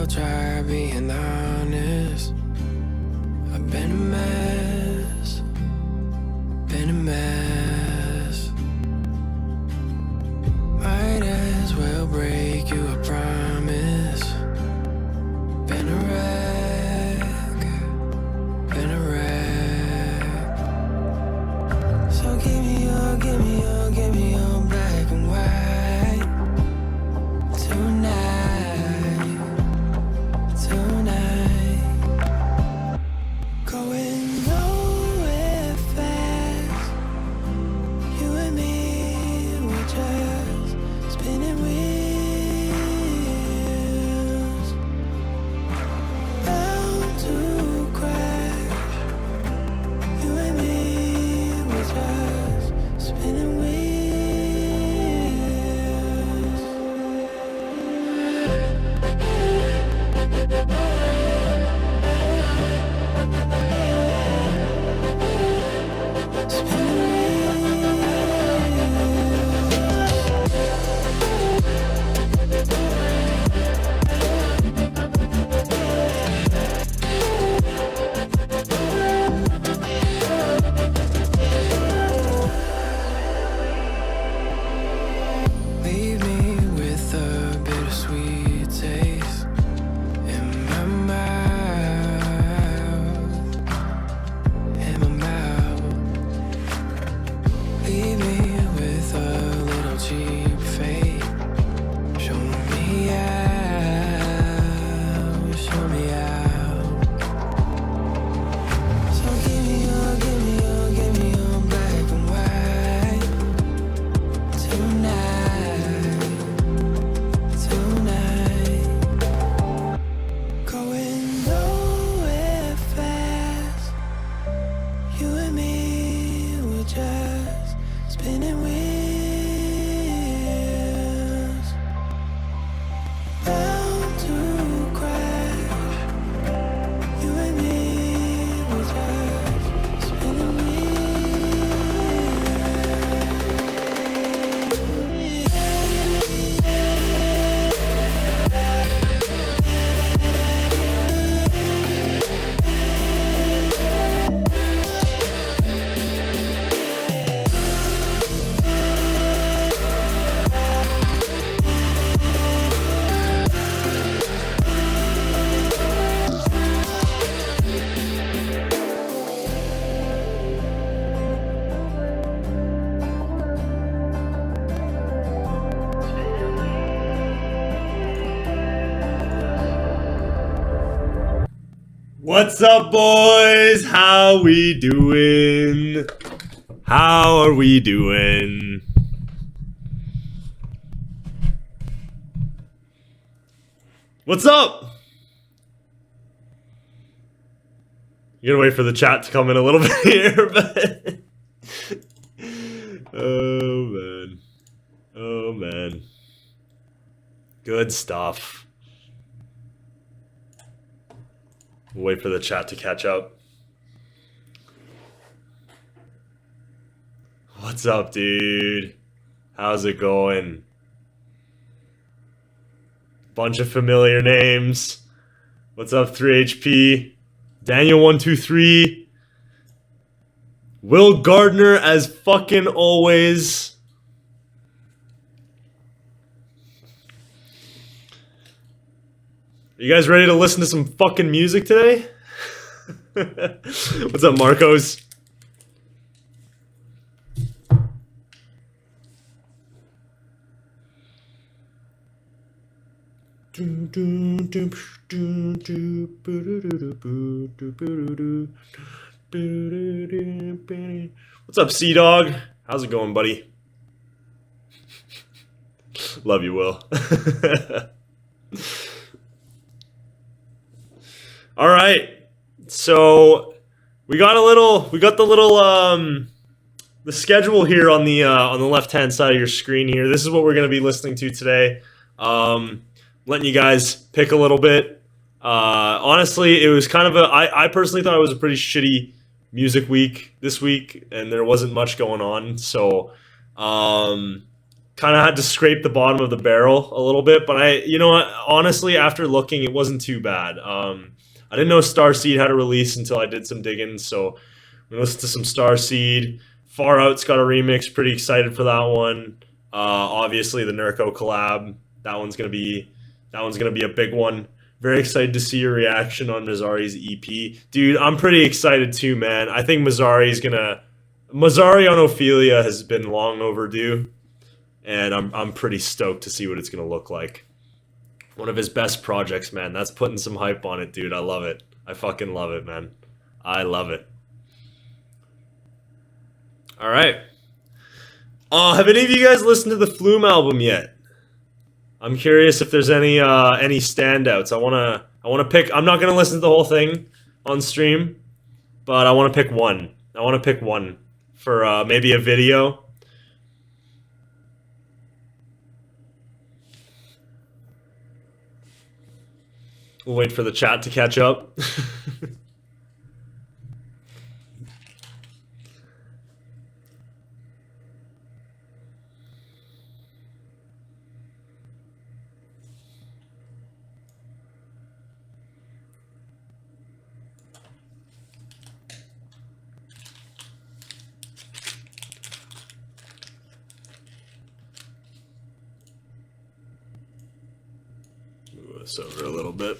I'll try being honest. I've been a mess, been a mess. Might as well break you a promise. Been a wreck, been a wreck. So give me your, give me your, give me your black and white tonight, tonight. Going nowhere fast. You and me, we're just spinning wheels, bound to crash. You and me, we're just spinning wheels. Leave me with a bittersweet taste in my mouth, in my mouth. Leave me with a little cheap fate. Show me out, show me out. So give me your, give me your, give me your black and white tonight, tonight. Going nowhere fast. You and me, we're just spinning wheels, bound to crash. You and me, we're just spinning What's up, boys? How we doing? How are we doing? What's up? You gotta wait for the chat to come in a little bit here, but oh man, oh man, good stuff. We'll wait for the chat to catch up. What's up, dude? How's it going? Bunch of familiar names. What's up, 3HP? Daniel123. Will Gardner as fucking always. You guys ready to listen to some fucking music today? What's up, Marcos? What's up, Sea-Dog? How's it going, buddy? Love you, Will. All right, so we got the schedule here on the left-hand side of your screen here. This is what we're going to be listening to today. Letting you guys pick a little bit. Honestly, it was kind of I personally thought it was a pretty shitty music week this week, and there wasn't much going on. So kind of had to scrape the bottom of the barrel a little bit, but you know what? Honestly, after looking, it wasn't too bad. I didn't know Starseed had a release until I did some digging, so we listened to some Starseed. Far Out's got a remix. Pretty excited for that one. Obviously, the Nerco collab. That one's gonna be a big one. Very excited to see your reaction on Mazare's EP, dude. I'm pretty excited too, man. I think Mazare on Ophelia has been long overdue, and I'm pretty stoked to see what it's gonna look like. One of his best projects, man. That's putting some hype on it, dude. I love it. I fucking love it, man. I love it. All right. Have any of you guys listened to the Flume album yet? I'm curious if there's any standouts. I wanna pick. I'm not gonna listen to the whole thing on stream, but I want to pick one. I want to pick one for maybe a video. We'll wait for the chat to catch up. Move this over a little bit.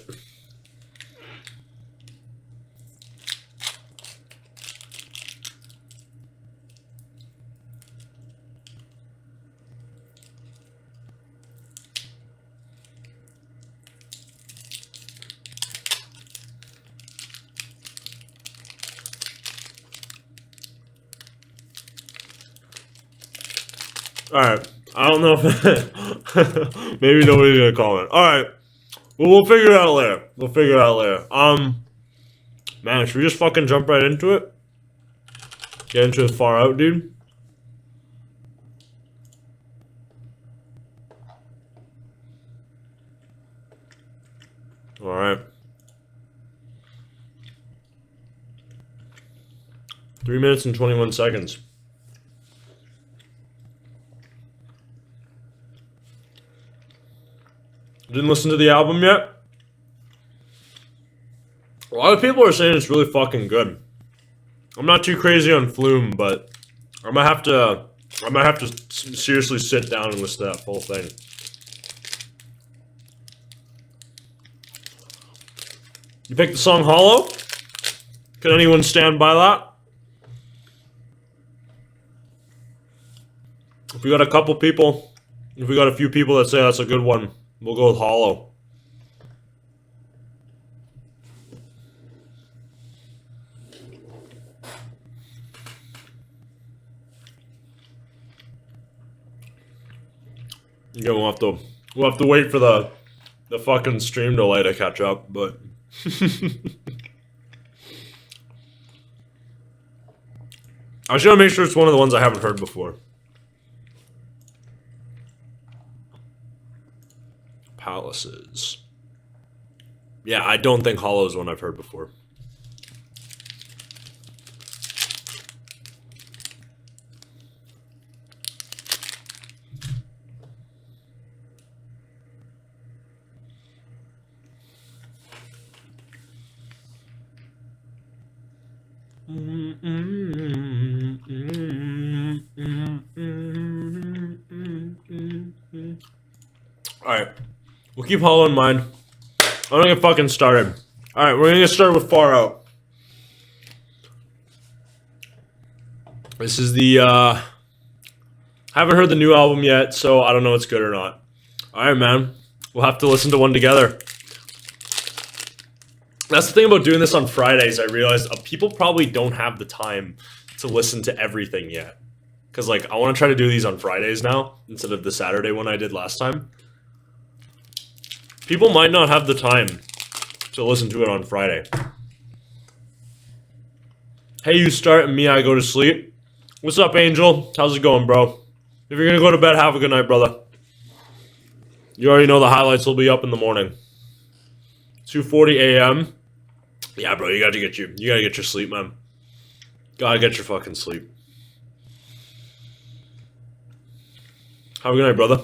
Alright, I don't know if maybe nobody's gonna comment. Alright, well, we'll figure it out later. We'll figure it out later. Man, should we just fucking jump right into it? Get into the Far Out, dude? Alright. 3 minutes and 21 seconds. Didn't listen to the album yet? A lot of people are saying it's really fucking good. I'm not too crazy on Flume, but I might have to seriously sit down and listen to that full thing. You picked the song Hollow? Can anyone stand by that? If we got a few people that say that's a good one, we'll go with Hollow. Yeah, we'll have to wait for the fucking stream delay to catch up, but I just gotta make sure it's one of the ones I haven't heard before. Palaces. Yeah, I don't think Hollow is one I've heard before. Alright. We'll keep Hollow in mind. I'm gonna get fucking started. Alright, we're gonna get started with Far Out. This is the, haven't heard the new album yet, so I don't know if it's good or not. Alright, man. We'll have to listen to one together. That's the thing about doing this on Fridays, I realized people probably don't have the time to listen to everything yet. Because, like, I want to try to do these on Fridays now, instead of the Saturday one I did last time. People might not have the time to listen to it on Friday. Hey, you start and me, I go to sleep. What's up, Angel? How's it going, bro? If you're gonna go to bed, have a good night, brother. You already know the highlights will be up in the morning. 2:40 a.m. Yeah, bro, you gotta get your sleep, man. Gotta get your fucking sleep. Have a good night, brother.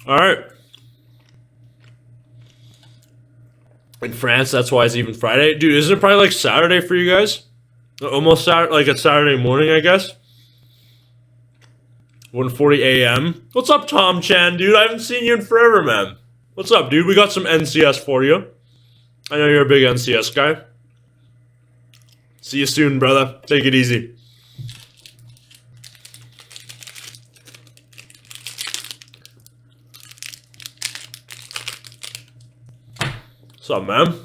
All right. In France, that's why it's even Friday. Dude, isn't it probably like Saturday for you guys? Almost Saturday, like a Saturday morning, I guess. 1:40 a.m. What's up, Tom Chan, dude? I haven't seen you in forever, man. What's up, dude? We got some NCS for you. I know you're a big NCS guy. See you soon, brother. Take it easy. What's up, man?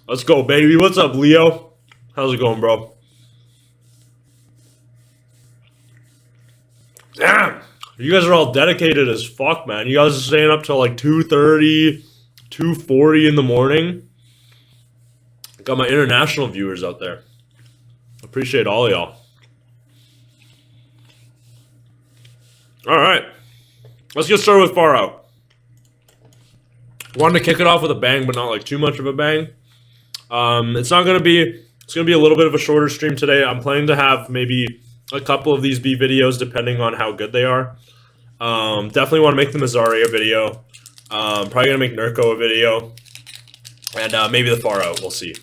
Let's go, baby. What's up, Leo? How's it going, bro? Damn! You guys are all dedicated as fuck, man. You guys are staying up till like 2:30, 2:40 in the morning. Got my international viewers out there. Appreciate all of y'all. Alright. Let's get started with Far Out. Wanted to kick it off with a bang, but not like too much of a bang. It's gonna be a little bit of a shorter stream today. I'm planning to have maybe a couple of these be videos depending on how good they are. Definitely want to make the Mazare a video. Probably gonna make Nurko a video. And maybe the Far Out, we'll see.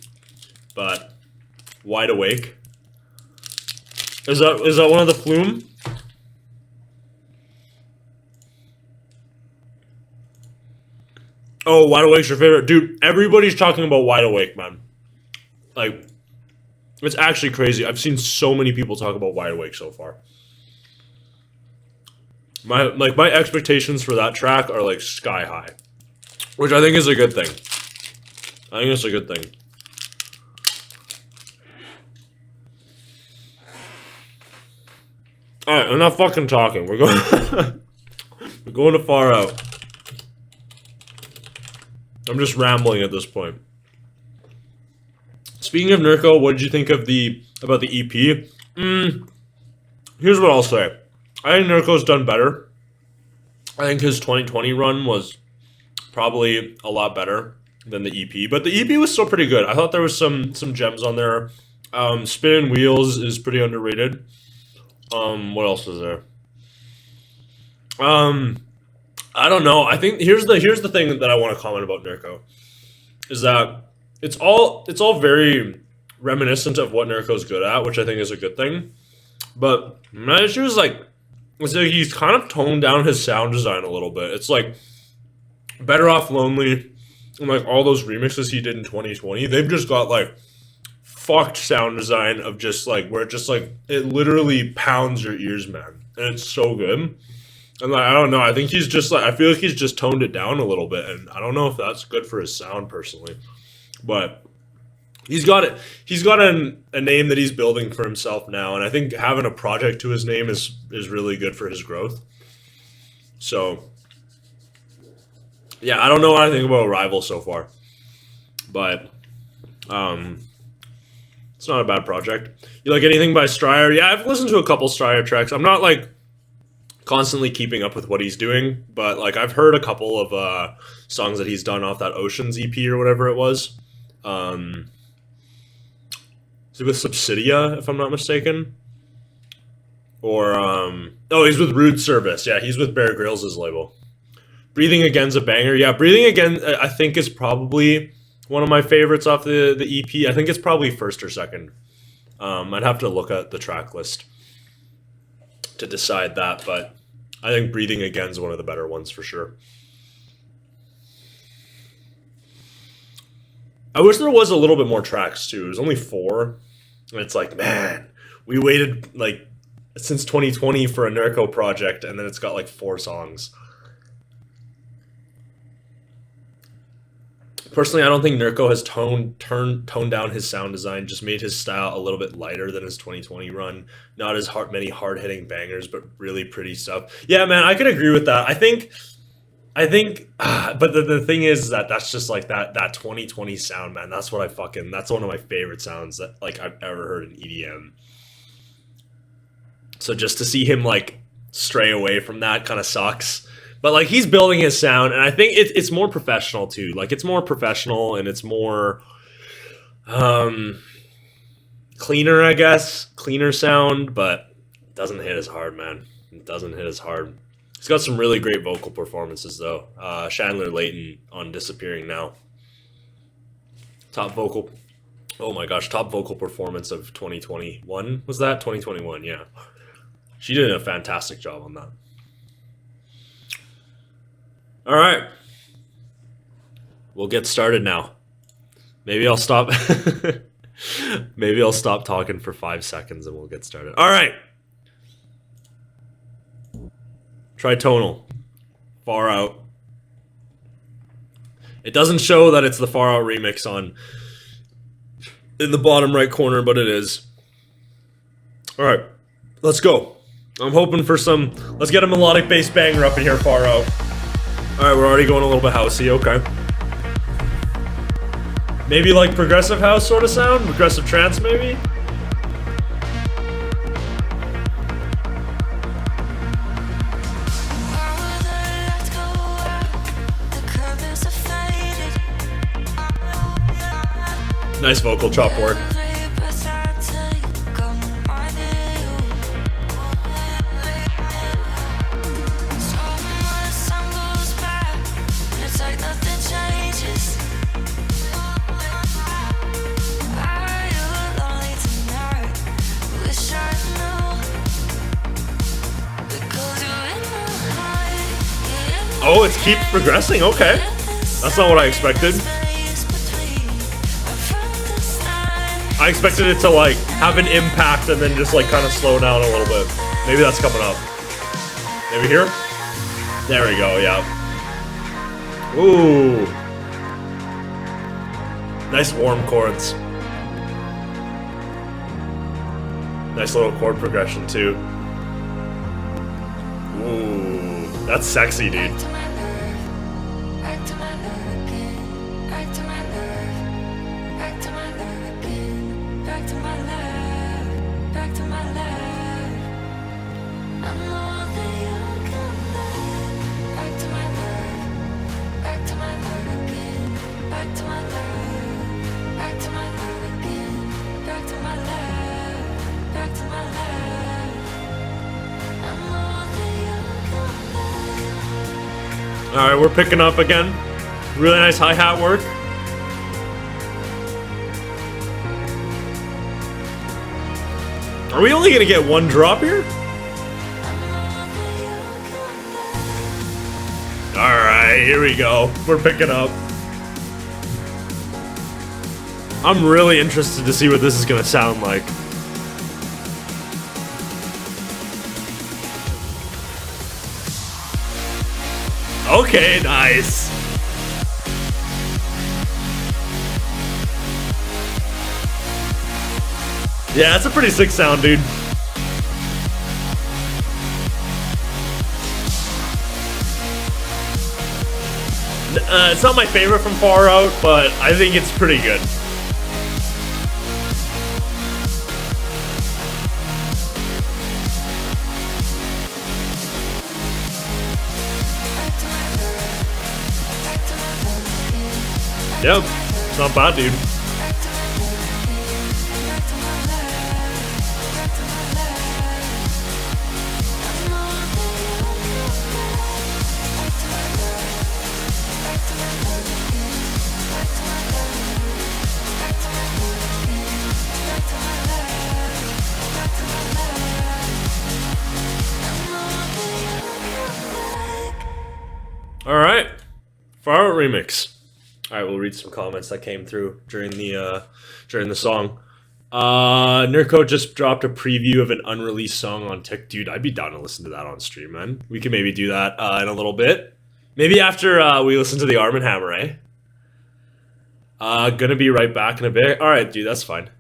But Wide Awake. Is that one of the Flume? Oh, Wide Awake's your favorite. Dude, everybody's talking about Wide Awake, man. Like, it's actually crazy. I've seen so many people talk about Wide Awake so far. My expectations for that track are like sky high. Which I think is a good thing. I think it's a good thing. Alright, I'm not fucking talking. We're going we're going to Far Out. I'm just rambling at this point. Speaking of Nerco, what did you think of about the EP? Here's what I'll say. I think Nerco's done better. I think his 2020 run was probably a lot better than the EP, but the EP was still pretty good. I thought there was some gems on there. Spinning Wheels is pretty underrated. What else is there? I don't know. I think here's the thing that I want to comment about Nerco is that it's all very reminiscent of what Nerco's good at, which I think is a good thing. But my issue is like he's kind of toned down his sound design a little bit. It's like Better Off Lonely and like all those remixes he did in 2020. They've just got like fucked sound design of just like where it just like it literally pounds your ears, man, and it's so good. And like, I don't know. I think he's just like, I feel like he's just toned it down a little bit, and I don't know if that's good for his sound personally. But he's got it. He's got a name that he's building for himself now, and I think having a project to his name is really good for his growth. So yeah, I don't know what I think about Rival so far, but it's not a bad project. You like anything by Stryer? Yeah, I've listened to a couple Stryer tracks. I'm not like constantly keeping up with what he's doing, but like I've heard a couple of songs that he's done off that Oceans EP or whatever it was. Is it with Subsidia, if I'm not mistaken? Or oh, he's with Rude Service. Yeah, he's with Bear Grylls' label. Breathing Again's a banger. Yeah, Breathing Again I think is probably one of my favorites off the EP. I think it's probably first or second. I'd have to look at the track list to decide that, but I think Breathing Again's one of the better ones for sure. I wish there was a little bit more tracks too. There's only 4. And it's like, man, we waited like since 2020 for a Nerco project, and then it's got like 4 songs. Personally, I don't think Nerco has toned down his sound design, just made his style a little bit lighter than his 2020 run. Not as many hard-hitting bangers, but really pretty stuff. Yeah, man, I could agree with that. I think, but the thing is that that's just like that 2020 sound, man. That's what that's one of my favorite sounds that like I've ever heard in EDM. So just to see him like stray away from that kind of sucks. But like he's building his sound, and I think it's more professional too. Like it's more professional, and it's more, cleaner, I guess. Cleaner sound, but it doesn't hit as hard, man. It doesn't hit as hard. He's got some really great vocal performances, though. Chandler Layton on Disappearing Now. Top vocal. Oh my gosh, top vocal performance of 2021. Was that? 2021, yeah. She did a fantastic job on that. All right. We'll get started now. Maybe I'll stop. Maybe I'll stop talking for 5 seconds and we'll get started. All right. Tritonal. Far Out. It doesn't show that it's the Far Out remix on in the bottom right corner, but it is. All right. Let's go. I'm hoping for some. Let's get a melodic bass banger up in here, Far Out. All right, we're already going a little bit housey. Okay. Maybe like progressive house sort of sound? Progressive trance, maybe? Nice vocal chop work. Oh, it keeps progressing? Okay. That's not what I expected. I expected it to like have an impact and then just like kind of slow down a little bit. Maybe that's coming up. Maybe here? There we go, yeah. Ooh. Nice warm chords. Nice little chord progression too. Ooh, that's sexy, dude. Alright, we're picking up again. Really nice hi-hat work. Are we only gonna get one drop here? Alright, here we go. We're picking up. I'm really interested to see what this is gonna sound like. Okay, nice. Yeah, that's a pretty sick sound, dude. It's not my favorite from Far Out, but I think it's pretty good. Yep, it's not bad, dude. All right, Far Out remix. All right, we'll read some comments that came through during the song. Nurko just dropped a preview of an unreleased song on TikTok. Dude, I'd be down to listen to that on stream, man. We can maybe do that in a little bit. Maybe after we listen to the Arm and Hammer, eh? Gonna be right back in a bit. All right, dude, that's fine.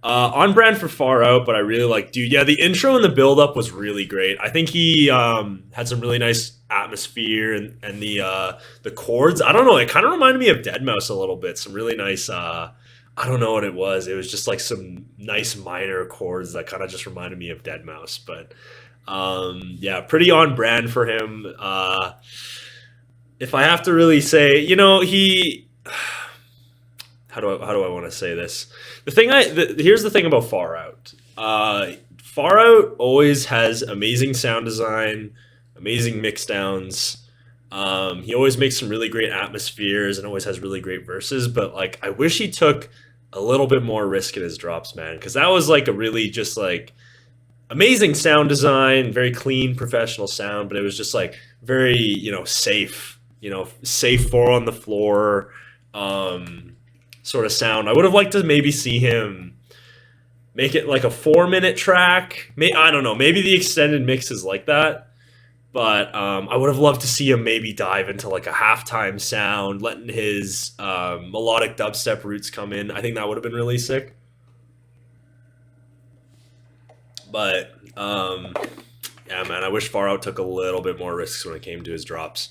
On brand for Far Out, but I really like, dude. Yeah, the intro and the build up was really great. I think he had some really nice atmosphere and the chords. I don't know. It kind of reminded me of Deadmau5 a little bit. Some really nice. I don't know what it was. It was just like some nice minor chords that kind of just reminded me of Deadmau5. But yeah, pretty on brand for him. If I have to really say, you know, he. how do I want to say this? Here's the thing about Far Out. Far Out always has amazing sound design, amazing mix downs. He always makes some really great atmospheres and always has really great verses. But like, I wish he took a little bit more risk in his drops, man, because that was like a really just like amazing sound design, very clean, professional sound. But it was just like very, safe, safe 4 on the floor. Sort of sound. I would have liked to maybe see him make it like a 4-minute track. I don't know. Maybe the extended mix is like that. But I would have loved to see him maybe dive into like a halftime sound, letting his melodic dubstep roots come in. I think that would have been really sick. But yeah, man, I wish Far Out took a little bit more risks when it came to his drops.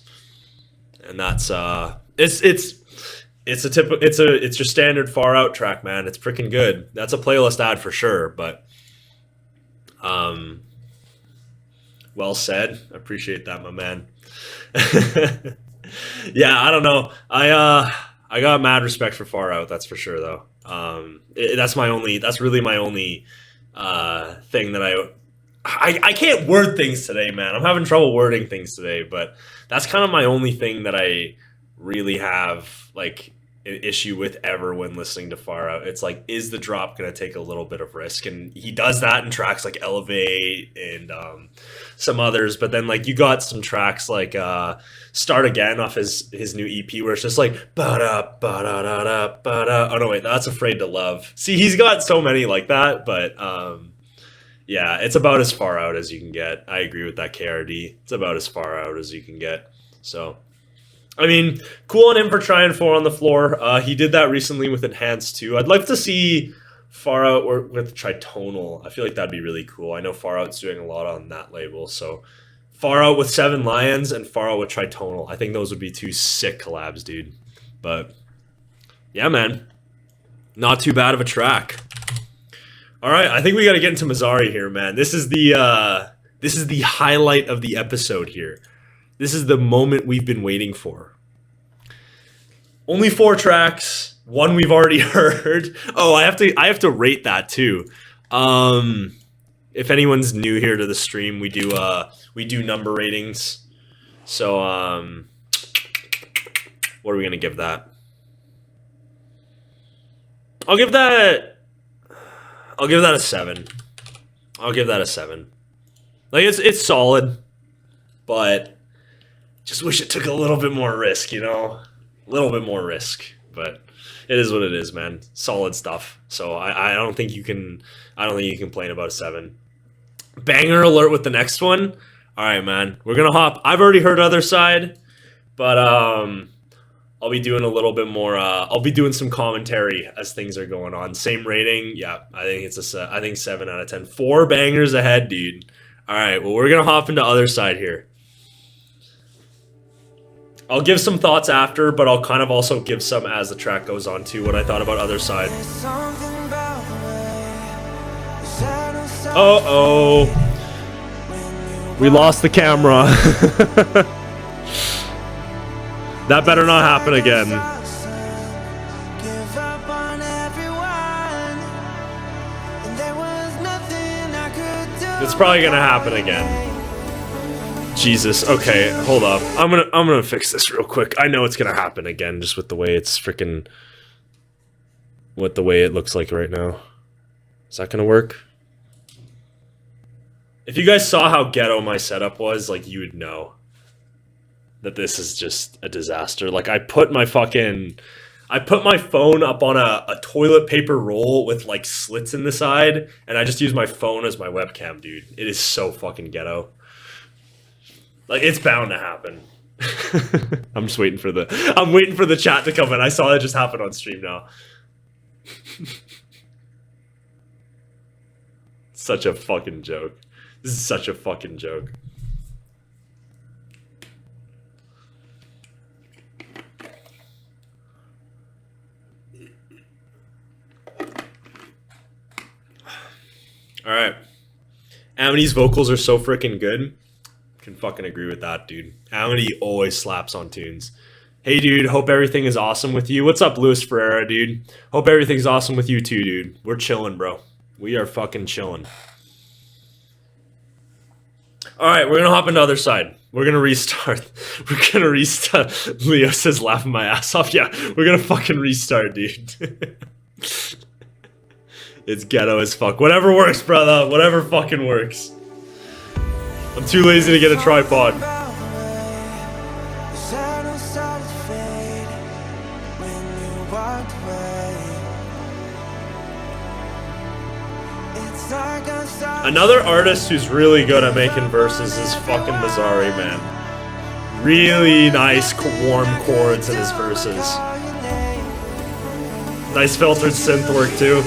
And that's it's your standard Far Out track, man. It's freaking good. That's a playlist ad for sure, but well said. I appreciate that, my man. Yeah, I don't know. I got mad respect for Far Out, that's for sure though. That's really my only thing that I can't word things today, man. I'm having trouble wording things today, but that's kind of my only thing that I really have like an issue with ever when listening to Far Out. It's like, is the drop going to take a little bit of risk? And he does that in tracks like Elevate and some others. But then like you got some tracks like Start Again off his new EP where it's just like ba-da, ba-da-da-da, ba-da. Oh no, wait, that's Afraid to Love. See, he's got so many like that, but yeah, it's about as far out as you can get. I agree with that, KRD. It's about as far out as you can get. So I mean, cool on him for trying 4 on the floor. He did that recently with Enhanced too. I'd like to see Far Out work with Tritonal. I feel like that'd be really cool. I know Far Out's doing a lot on that label. So Far Out with 7 Lions and Far Out with Tritonal. I think those would be 2 sick collabs, dude. But yeah, man. Not too bad of a track. All right, I think we got to get into Mazare here, man. This is the highlight of the episode here. This is the moment we've been waiting for. Only 4 tracks. 1 we've already heard. Oh, I have to rate that too. If anyone's new here to the stream, we do number ratings. So what are we gonna give that? I'll give that a 7. I'll give that a 7. Like it's solid, but just wish it took a little bit more risk, A little bit more risk, but it is what it is, man. Solid stuff. So I don't think you can complain about a 7. Banger alert with the next one. All right, man. We're gonna hop. I've already heard Other Side, but I'll be doing a little bit more. I'll be doing some commentary as things are going on. Same rating. Yeah, I think it's I think 7 out of 10. 4 bangers ahead, dude. All right. Well, we're gonna hop into Other Side here. I'll give some thoughts after, but I'll kind of also give some as the track goes on too, what I thought about Other Side. Uh-oh. We lost the camera. That better not happen again. It's probably gonna happen again. Jesus. Okay, hold up. I'm gonna fix this real quick. I know it's gonna happen again, just with the way it's freaking, with the way it looks like right now. Is that gonna work? If you guys saw how ghetto my setup was, like, you would know that this is just a disaster. Like, I put my phone up on a toilet paper roll with like slits in the side, and I just use my phone as my webcam, dude. It is so fucking ghetto. Like, it's bound to happen. I'm waiting for the chat to come in. I saw it just happen on stream now. Such a fucking joke. This is such a fucking joke. All right. Amity's vocals are so freaking good. Can fucking agree with that, dude. Amity always slaps on tunes. Hey, dude, hope everything is awesome with you. What's up, Luis Ferreira, dude? Hope everything's awesome with you too, dude. We're chilling, bro. We are fucking chilling. All right, we're gonna hop into the other side. We're gonna restart. We're gonna restart. Leo says, laughing my ass off. Yeah, we're gonna fucking restart, dude. It's ghetto as fuck. Whatever works, brother. Whatever fucking works. I'm too lazy to get a tripod. Another artist who's really good at making verses is fucking Mazare, man. Really nice, warm chords in his verses. Nice filtered synth work, too.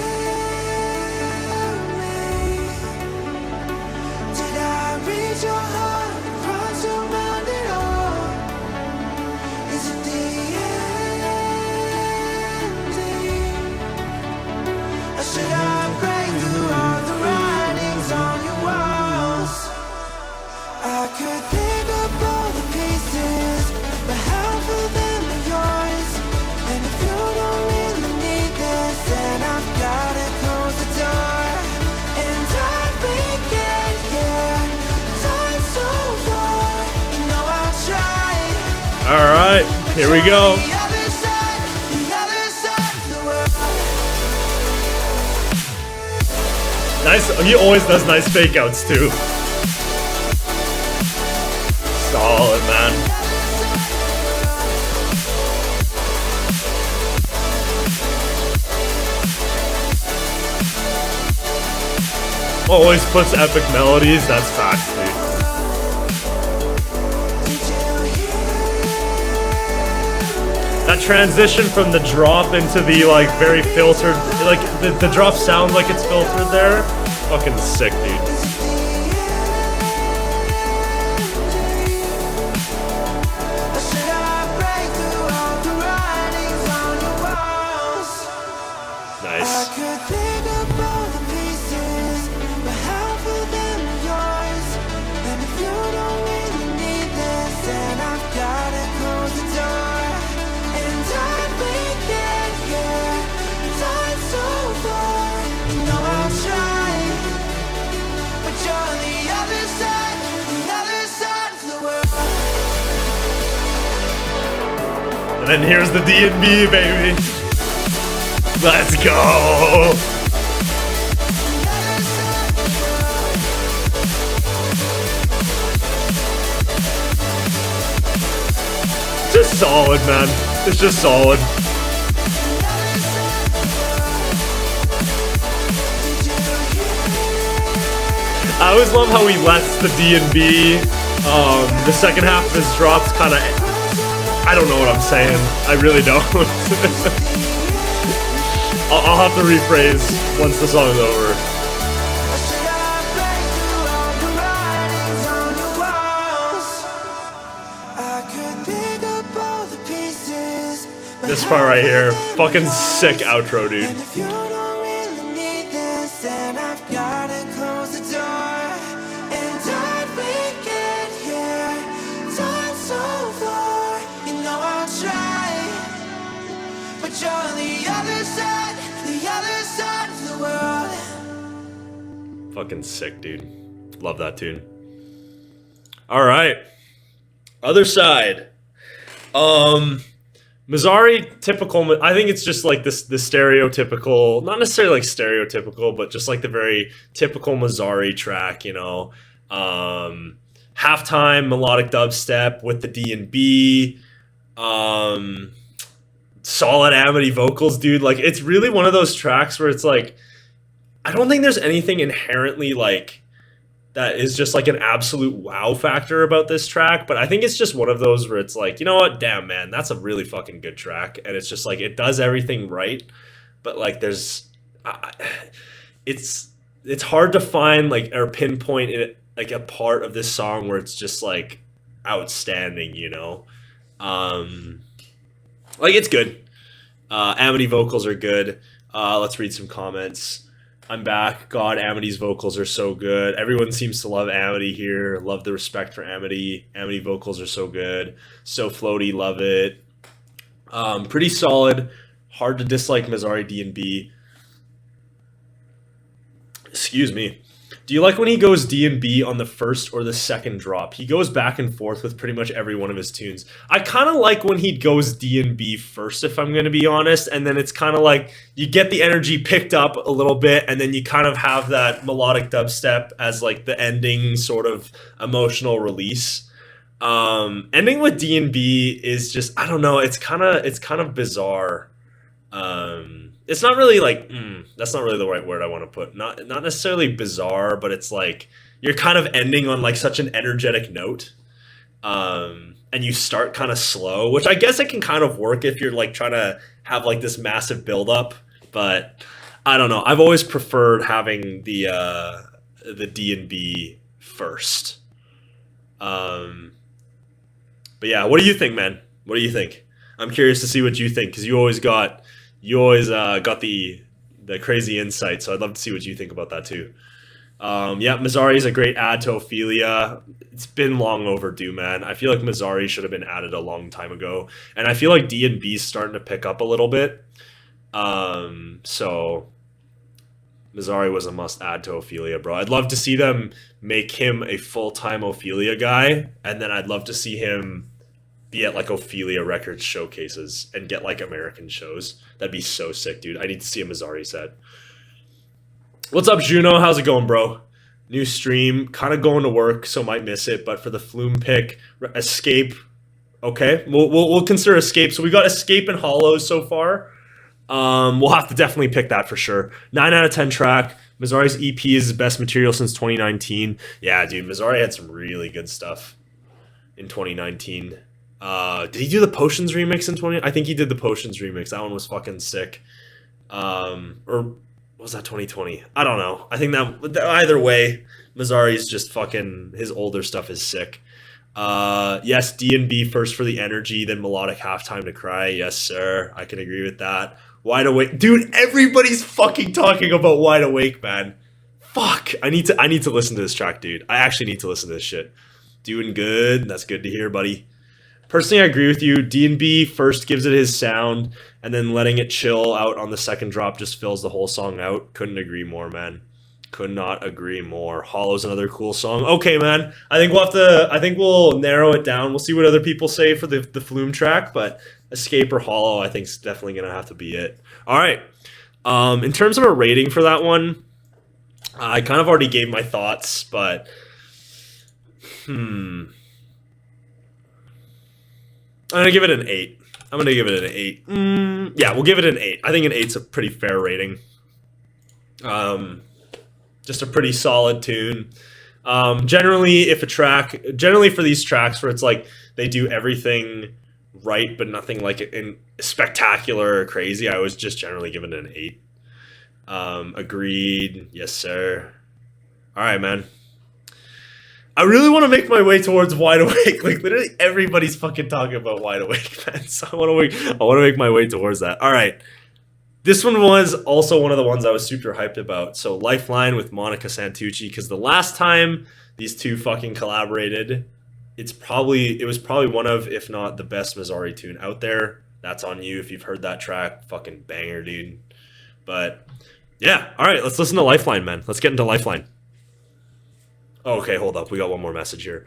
Alright, here we go. Nice, he always does nice fake outs too. Solid, man. Always puts epic melodies, that's facts, dude. That transition from the drop into the like very filtered, like the drop sounds like it's filtered there. Fucking sick, dude. Nice. And then here's the D&B, baby. Let's go. Just solid, man. It's just solid. I always love how he lets the D&B, the second half of his drops kind of, I don't know what I'm saying. I really don't. I'll have to rephrase once the song is over. This part right here, fucking sick outro, dude. Fucking sick, dude. Love that tune. All right. Other side. Mazare, typical. I think it's just like the stereotypical, not necessarily like stereotypical, but just like the very typical Mazare track, you know. Halftime melodic dubstep with the D&B. Solid Amity vocals, dude. Like, it's really one of those tracks where it's like, I don't think there's anything inherently like that is just like an absolute wow factor about this track, but I think it's just one of those where it's like, you know what, damn man, that's a really fucking good track, and it's just like it does everything right, but like there's, it's hard to find like or pinpoint it like a part of this song where it's just like outstanding, you know, like it's good. Amity vocals are good. Let's read some comments. I'm back. God, Amity's vocals are so good. Everyone seems to love Amity here. Love the respect for Amity. Amity vocals are so good. So floaty, love it. Pretty solid. Hard to dislike Mazare D&B. Excuse me. Do you like when he goes D&B on the first or the second drop? He goes back and forth with pretty much every one of his tunes. I kind of like when he goes D&B first, if I'm going to be honest, and then it's kind of like you get the energy picked up a little bit, and then you kind of have that melodic dubstep as like the ending sort of emotional release. Ending with D&B is just, I don't know, it's kind of bizarre. It's not really like that's not really the right word I want to put. Not necessarily bizarre, but it's like you're kind of ending on like such an energetic note, and you start kind of slow, which I guess it can kind of work if you're like trying to have like this massive build up. But I don't know. I've always preferred having the D&B first. But yeah, what do you think, man? What do you think? I'm curious to see what you think because you always got the crazy insight, so I'd love to see what you think about that too. Yeah, Mazare is a great add to Ophelia. It's been long overdue, man. I feel like Mazare should have been added a long time ago, and I feel like D&B is starting to pick up a little bit. So Mazare was a must add to Ophelia, bro. I'd love to see them make him a full-time Ophelia guy, and then I'd love to see him be at like Ophelia Records showcases and get like American shows. That'd be so sick, dude. I need to see a Mazare set. What's up, Juno? How's it going, bro? New stream, kind of going to work, so might miss it. But for the Flume pick, Escape. Okay, we'll consider Escape. So we got Escape and Hollows so far. We'll have to definitely pick that for sure. 9 out of 10 track. Mazare's EP is his best material since 2019. Yeah, dude, Mazare had some really good stuff in 2019. Did he do the Potions remix in 20? I think he did the Potions remix. That one was fucking sick. Or was that 2020? I don't know. I think that either way, Mazare's just fucking, his older stuff is sick. Yes, D&B first for the energy, then melodic halftime to cry. Yes, sir. I can agree with that. Wide Awake. Dude, everybody's fucking talking about Wide Awake, man. Fuck. I need to listen to this track, dude. I actually need to listen to this shit. Doing good. That's good to hear, buddy. Personally, I agree with you. D&B first gives it his sound, and then letting it chill out on the second drop just fills the whole song out. Couldn't agree more, man. Could not agree more. Hollow's another cool song. Okay, man. I think we'll narrow it down. We'll see what other people say for the Flume track, but Escape or Hollow, I think is definitely gonna have to be it. All right. In terms of a rating for that one, I kind of already gave my thoughts, but I'm gonna give it an 8. I'm gonna give it an 8. Yeah, we'll give it an 8. I think an 8's a pretty fair rating. Just a pretty solid tune. Generally for these tracks where it's like they do everything right, but nothing like in spectacular or crazy, I was just generally giving it an 8. Agreed. Yes, sir. All right, man. I really want to make my way towards Wide Awake. Like literally everybody's fucking talking about Wide Awake, man. So I want to make my way towards that. All right. This one was also one of the ones I was super hyped about. So Lifeline with Monica Santucci, because the last time these two fucking collaborated, it was probably one of, if not the best Mazare tune out there. That's on you if you've heard that track. Fucking banger, dude. But yeah, all right, let's listen to Lifeline, man. Let's get into Lifeline. Oh, okay, hold up. We got one more message here.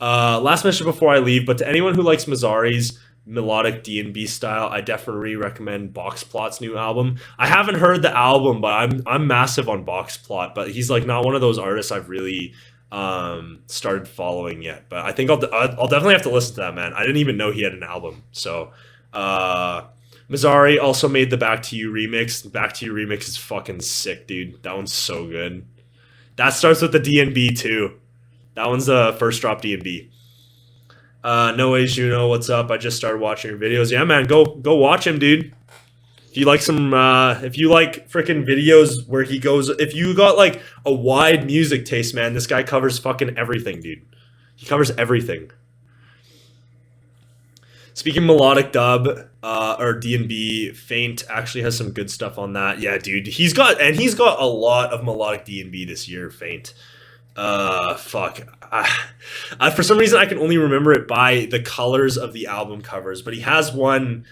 Last message before I leave, but to anyone who likes Mazare's melodic D&B style, I definitely recommend Box Plot's new album. I haven't heard the album, but I'm massive on Box Plot, but he's like not one of those artists I've really started following yet. But I think I'll definitely have to listen to that, man. I didn't even know he had an album. So Mazare also made the Back to You remix. Back to You remix is fucking sick, dude. That one's so good. That starts with the D&B too. That one's the first drop D&B. No way, Juno. What's up? I just started watching your videos. Yeah, man, go watch him, dude. If you like freaking videos where he goes, if you got like a wide music taste, man, this guy covers fucking everything, dude. He covers everything. Speaking melodic dub, or D&B, Faint actually has some good stuff on that. Yeah, dude, he's got a lot of melodic D&B this year. Faint. Fuck. For some reason I can only remember it by the colors of the album covers, but he has one.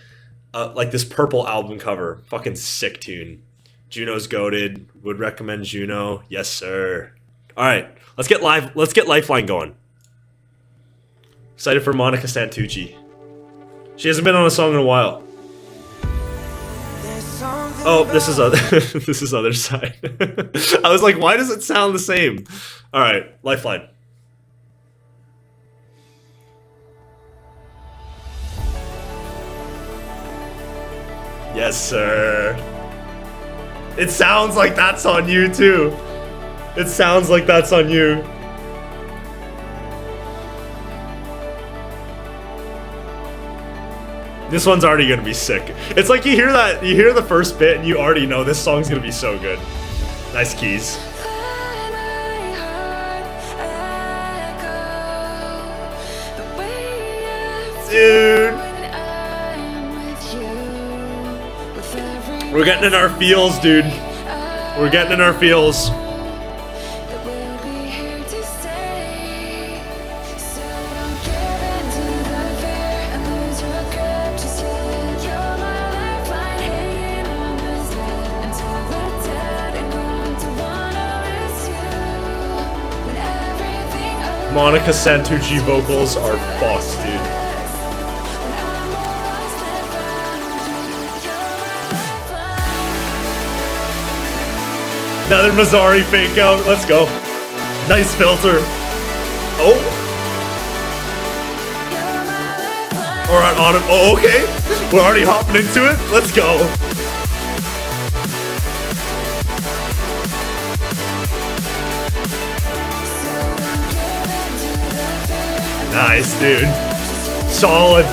like this purple album cover. Fucking sick tune. Juno's goated. Would recommend Juno. Yes, sir. All right, let's get Lifeline going. Excited for Monica Santucci. She hasn't been on a song in a while. Oh, this is other this is other side. I was like, why does it sound the same? All right, Lifeline. Yes, sir. It sounds like that's on you too. It sounds like that's on you. This one's already gonna be sick. It's like you hear the first bit and you already know this song's gonna be so good. Nice keys. Dude. We're getting in our feels, dude. We're getting in our feels. Monica Santucci vocals are boss, dude. Another Mazare fake out. Let's go. Nice filter. Oh. Or on auto. Oh, okay. We're already hopping into it. Let's go. Nice, dude. Solid.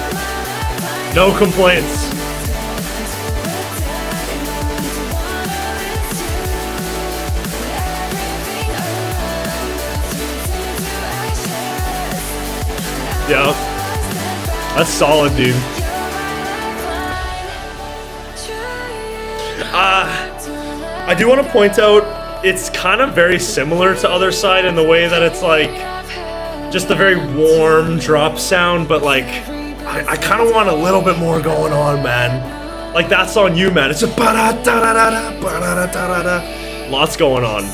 No complaints. Yeah. That's solid, dude. I do want to point out it's kind of very similar to Other Side in the way that it's like just a very warm drop sound, but like I kind of want a little bit more going on, man. Like that's on you, man. It's a ba-da-da-da-da, ba-da-da-da-da. Lots going on.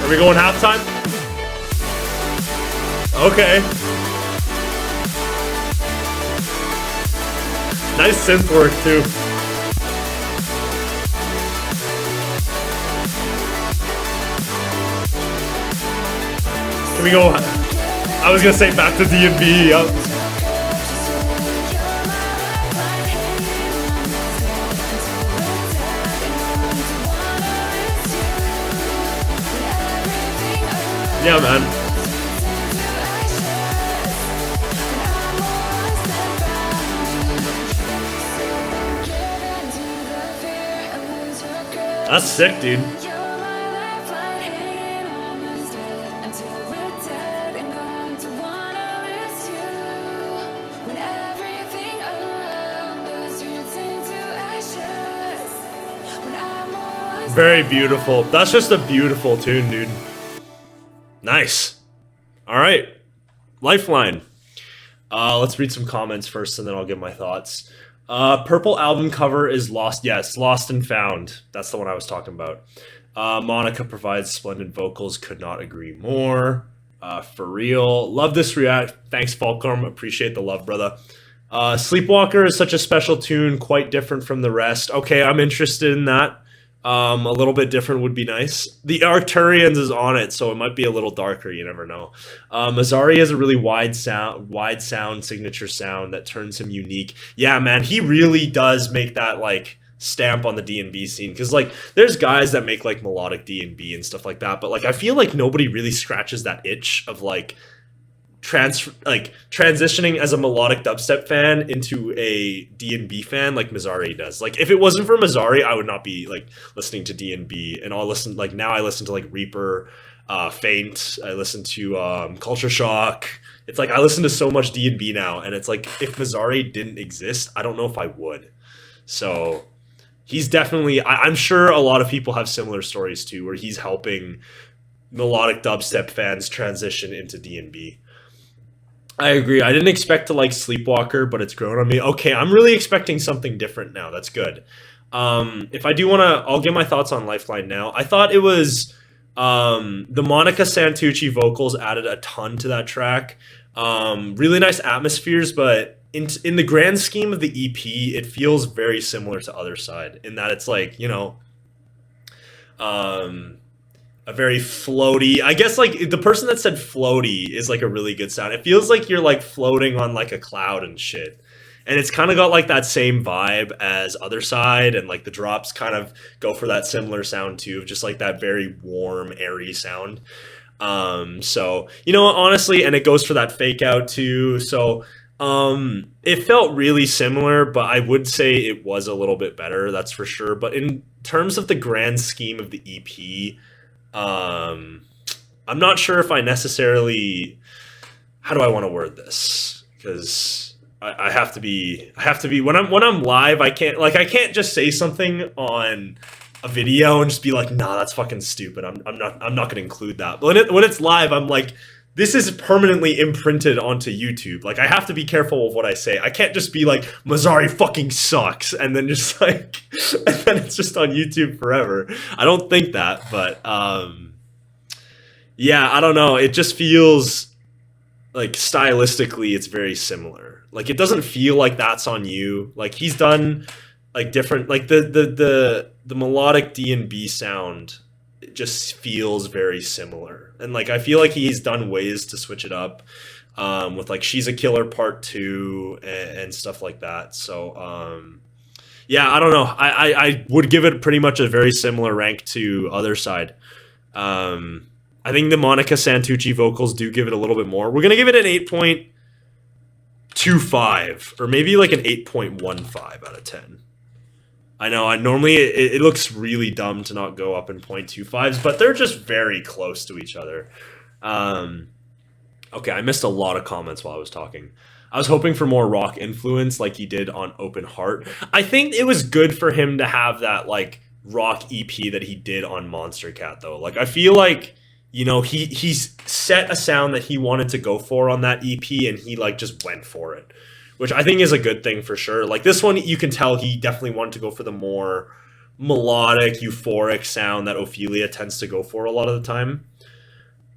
Are we going halftime? Okay. Nice synth work too. Can we go? I was gonna say back to D&B. Yeah, man. That's sick, dude. Very beautiful. That's just a beautiful tune, dude. Nice. All right. Lifeline. Let's read some comments first and then I'll give my thoughts. Purple album cover is lost. Yes, Lost and Found. That's the one I was talking about. Monica provides splendid vocals. Could not agree more. For real. Love this react. Thanks, Falcom. Appreciate the love, brother. Sleepwalker is such a special tune. Quite different from the rest. Okay, I'm interested in that. A little bit different would be nice. The Arcturians is on it, so it might be a little darker. You never know. Mazare has a really wide sound, signature sound that turns him unique. Yeah, man, he really does make that like stamp on the D&B scene. Because like, there's guys that make like melodic D&B and stuff like that, but like I feel like nobody really scratches that itch of like transitioning as a melodic dubstep fan into a D&B fan like Mazare does. Like if it wasn't for Mazare, I would not be like listening to D&B, and I'll listen like now I listen to like Reaper, Faint, I listen to Culture Shock. It's like I listen to so much D&B now, and it's like if Mazare didn't exist, I don't know if I would. So he's definitely, I'm sure a lot of people have similar stories too, where he's helping melodic dubstep fans transition into D&B. I agree. I didn't expect to like Sleepwalker, but it's grown on me. Okay, I'm really expecting something different now. That's good. If I do want to, I'll give my thoughts on Lifeline now. I thought it was the Monica Santucci vocals added a ton to that track. Really nice atmospheres, but in the grand scheme of the EP, it feels very similar to Other Side in that it's like, you know, a very floaty, I guess like the person that said floaty is like a really good sound. It feels like you're like floating on like a cloud and shit. And it's kind of got like that same vibe as Other Side, and like the drops kind of go for that similar sound too, just like that very warm, airy sound. So, you know, honestly, and it goes for that fake out too. So, it felt really similar, but I would say it was a little bit better, that's for sure. But in terms of the grand scheme of the EP, I'm not sure if I necessarily, how do I want to word this? Because I have to be when I'm live, I can't just say something on a video and just be like, nah, that's fucking stupid. I'm not gonna include that. But when it's live, I'm like, this is permanently imprinted onto YouTube. Like I have to be careful of what I say. I can't just be like, Mazare fucking sucks, and then just like, and then it's just on YouTube forever. I don't think that, but yeah, I don't know. It just feels like stylistically, it's very similar. Like it doesn't feel like That's On You. Like he's done like different, like the melodic D&B sound, it just feels very similar. And like I feel like he's done ways to switch it up with like She's a Killer Part 2 and stuff like that. So yeah, I don't know. I would give it pretty much a very similar rank to Other Side. I think the Monica Santucci vocals do give it a little bit more. We're gonna give it an 8.25 or maybe like an 8.15 out of 10. I know, I normally, it looks really dumb to not go up in 0.25s, but they're just very close to each other. Okay, I missed a lot of comments while I was talking. I was hoping for more rock influence like he did on Open Heart. I think it was good for him to have that like rock EP that he did on Monster Cat though. Like I feel like, you know, he's set a sound that he wanted to go for on that EP, and he like just went for it, which I think is a good thing for sure. Like this one, you can tell he definitely wanted to go for the more melodic, euphoric sound that Ophelia tends to go for a lot of the time.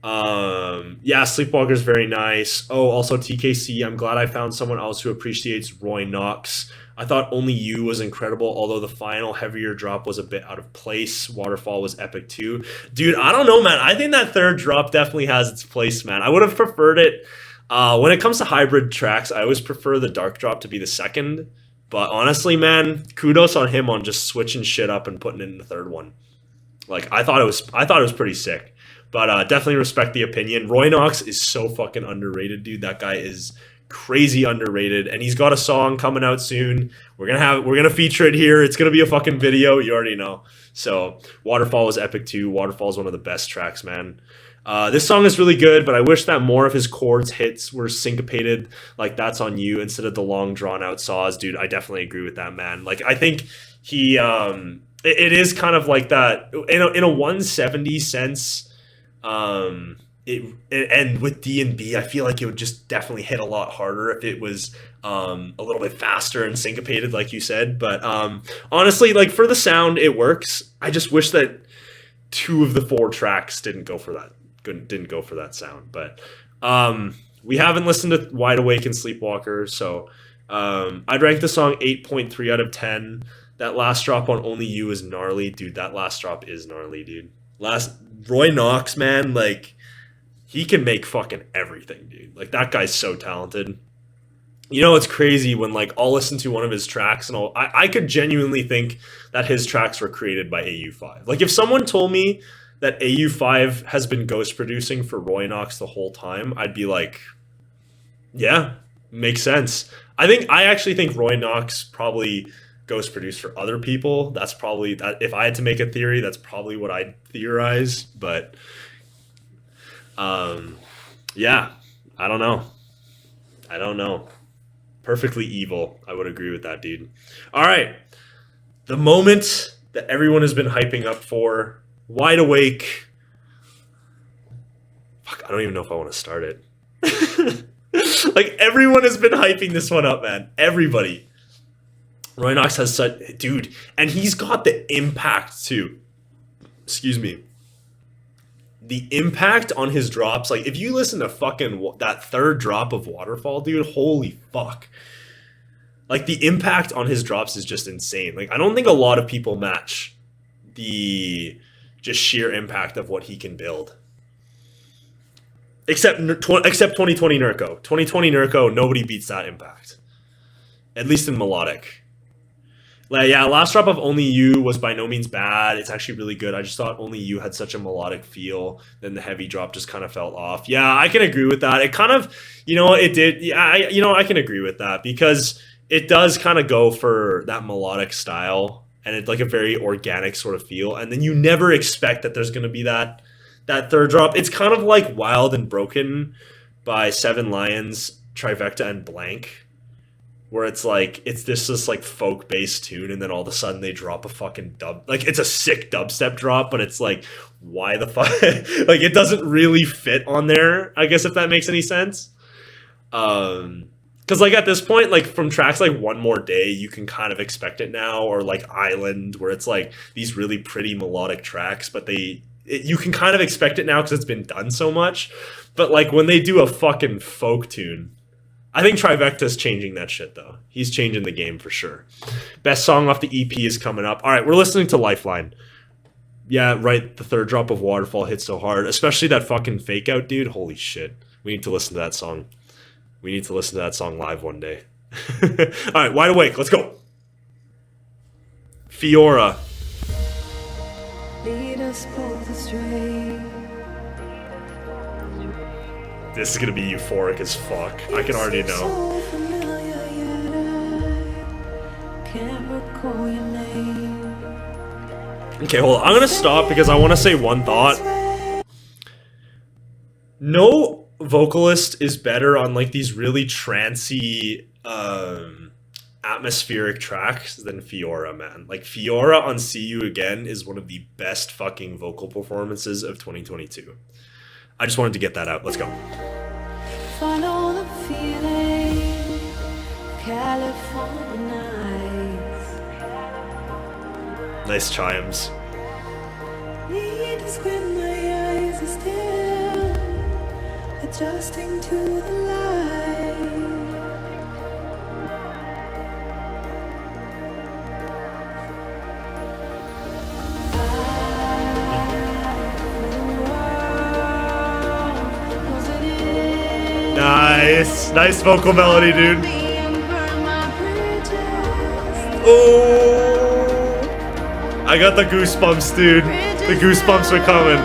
Yeah, Sleepwalker is very nice. Oh, also TKC, I'm glad I found someone else who appreciates Roy Knox. I thought Only You was incredible, although the final heavier drop was a bit out of place. Waterfall was epic too. Dude, I don't know, man. I think that third drop definitely has its place, man. I would have preferred it. When it comes to hybrid tracks, I always prefer the dark drop to be the second. But honestly, man, kudos on him on just switching shit up and putting it in the third one. Like I thought it was pretty sick. But definitely respect the opinion. Roy Knox is so fucking underrated, dude. That guy is crazy underrated, and he's got a song coming out soon. We're gonna feature it here. It's gonna be a fucking video. You already know. So Waterfall was epic too. Waterfall is one of the best tracks, man. This song is really good, but I wish that more of his chords hits were syncopated, like That's On You, instead of the long drawn out saws, dude. I definitely agree with that, man. Like I think he, it is kind of like that in a 170 sense. And with D&B, I feel like it would just definitely hit a lot harder if it was a little bit faster and syncopated, like you said. But honestly, like for the sound, it works. I just wish that 2 of the 4 tracks didn't go for that sound. But we haven't listened to Wide Awake and Sleepwalker, so I'd rank the song 8.3 out of 10. That last drop on Only You is gnarly, dude. That last drop is gnarly, dude. Roy Knox, man, like he can make fucking everything, dude. Like that guy's so talented. You know, it's crazy when like I'll listen to one of his tracks and I could genuinely think that his tracks were created by AU5. Like if someone told me that AU5 has been ghost producing for Roy Knox the whole time, I'd be like, Yeah, makes sense. I actually think Roy Knox probably ghost produced for other people. That's probably that. If I had to make a theory, that's probably what I'd theorize. But yeah, I don't know. I don't know. Perfectly evil. I would agree with that, dude. All right, the moment that everyone has been hyping up for, Wide Awake. Fuck, I don't even know if I want to start it. Like, everyone has been hyping this one up, man. Everybody. Roy Knox has such... Dude, and he's got the impact, too. Excuse me. The impact on his drops, like, if you listen to fucking that third drop of Waterfall, dude, holy fuck. Like, the impact on his drops is just insane. Like, I don't think a lot of people match the just sheer impact of what he can build. Except 2020 Nurko. 2020 Nurko, nobody beats that impact. At least in melodic. Like, yeah, last drop of Only You was by no means bad. It's actually really good. I just thought Only You had such a melodic feel. Then the heavy drop just kind of fell off. Yeah, I can agree with that. It kind of, it did. Yeah, I can agree with that because it does kind of go for that melodic style. And it's like a very organic sort of feel. And then you never expect that there's going to be that third drop. It's kind of like Wild and Broken by Seven Lions, Trifecta, and Blank, where it's like it's this like folk based tune, and then all of a sudden they drop a fucking dub. Like, it's a sick dubstep drop, but it's like, why the fuck? Like, it doesn't really fit on there, I guess, if that makes any sense. Because, like, at this point, like, from tracks like One More Day, you can kind of expect it now, or like Island, where it's like these really pretty melodic tracks, but you can kind of expect it now because it's been done so much. But, like, when they do a fucking folk tune, I think Trifecta's changing that shit, though. He's changing the game for sure. Best song off the EP is coming up. All right, we're listening to Lifeline. Yeah, right, the third drop of Waterfall hit so hard, especially that fucking fake out, dude. Holy shit. We need to listen to that song. We need to listen to that song live one day. All right, Wide Awake, let's go. Fiora. Lead us both astray. This is gonna be euphoric as fuck. I can already know. So familiar, yet I can't recall your name. Okay, hold on. I'm gonna stop because I want to say one thought. No vocalist is better on like these really trancy, atmospheric tracks than Fiora, man. Like, Fiora on See You Again is one of the best fucking vocal performances of 2022. I just wanted to get that out. Let's go. Follow the feeling, California nights. Nice chimes. Need to squint my eyes are still adjusting to the light. Nice vocal melody, dude. Oh, I got the goosebumps, dude. The goosebumps are coming.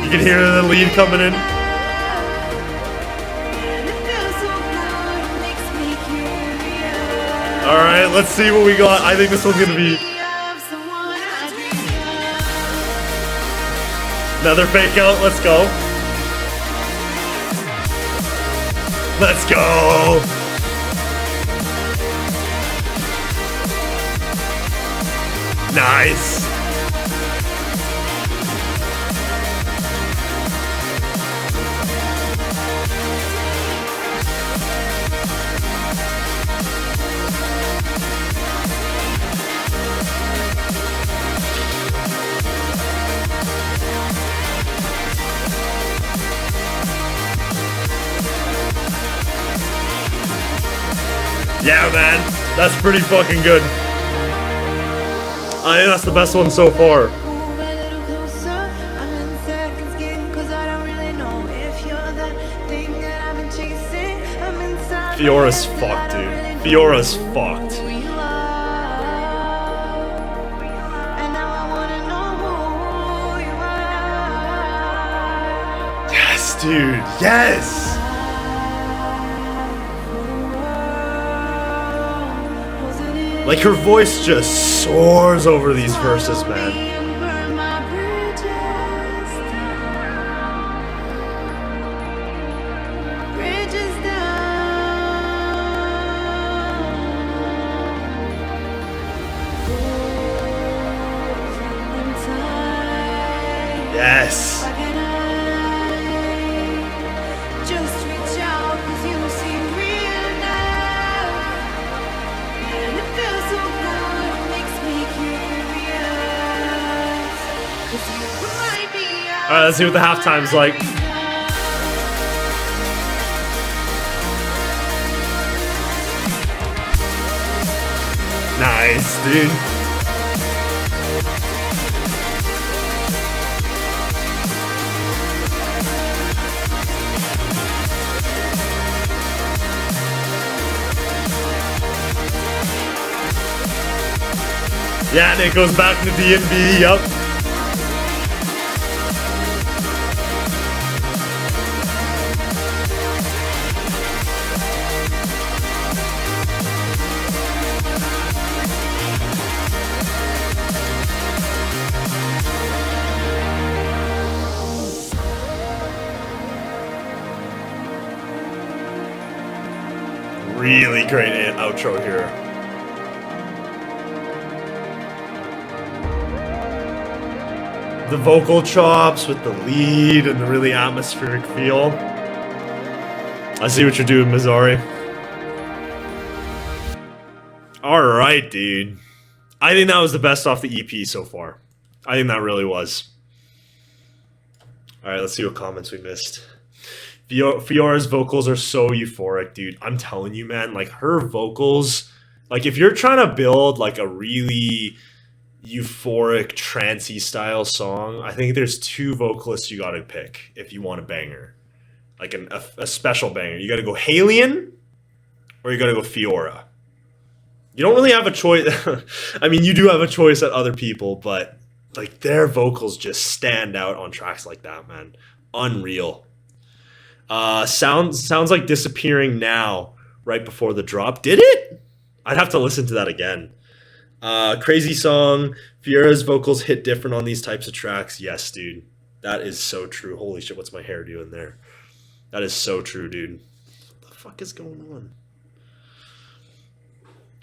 You can hear the lead coming in. All right, let's see what we got. I think this one's gonna be another fake out. Let's go. Let's go. Nice. Yeah, man, that's pretty fucking good. I think that's the best one so far. Move a little closer. I'm in second skin 'cause I don't really know if you're the thing that I've been chasing. I'm inside. Fiora's fucked, dude. Fiora's fucked. Yes, dude. Yes. Like, her voice just soars over these verses, man. Yes. Alright, let's see what the halftime's like. Nice, dude. Yeah, and it goes back to D&B, yup. Really great outro here. The vocal chops with the lead and the really atmospheric feel. I see what you're doing, Mazare. Alright, dude. I think that was the best off the EP so far. I think that really was. Alright, let's see what comments we missed. Fiora's vocals are so euphoric, dude. I'm telling you, man, like, her vocals, like, if you're trying to build like a really euphoric trancey style song, I think there's two vocalists you gotta pick if you want a banger, like a special banger. You gotta go Halion or you gotta go Fiora. You don't really have a choice. I mean, you do have a choice at other people, but like, their vocals just stand out on tracks like that, man. Unreal. Sounds like Disappearing Now right before the drop. Did it? I'd have to listen to that again. Crazy song. Fiora's vocals hit different on these types of tracks. Yes, dude. That is so true. Holy shit, what's my hair doing there? That is so true, dude. What the fuck is going on?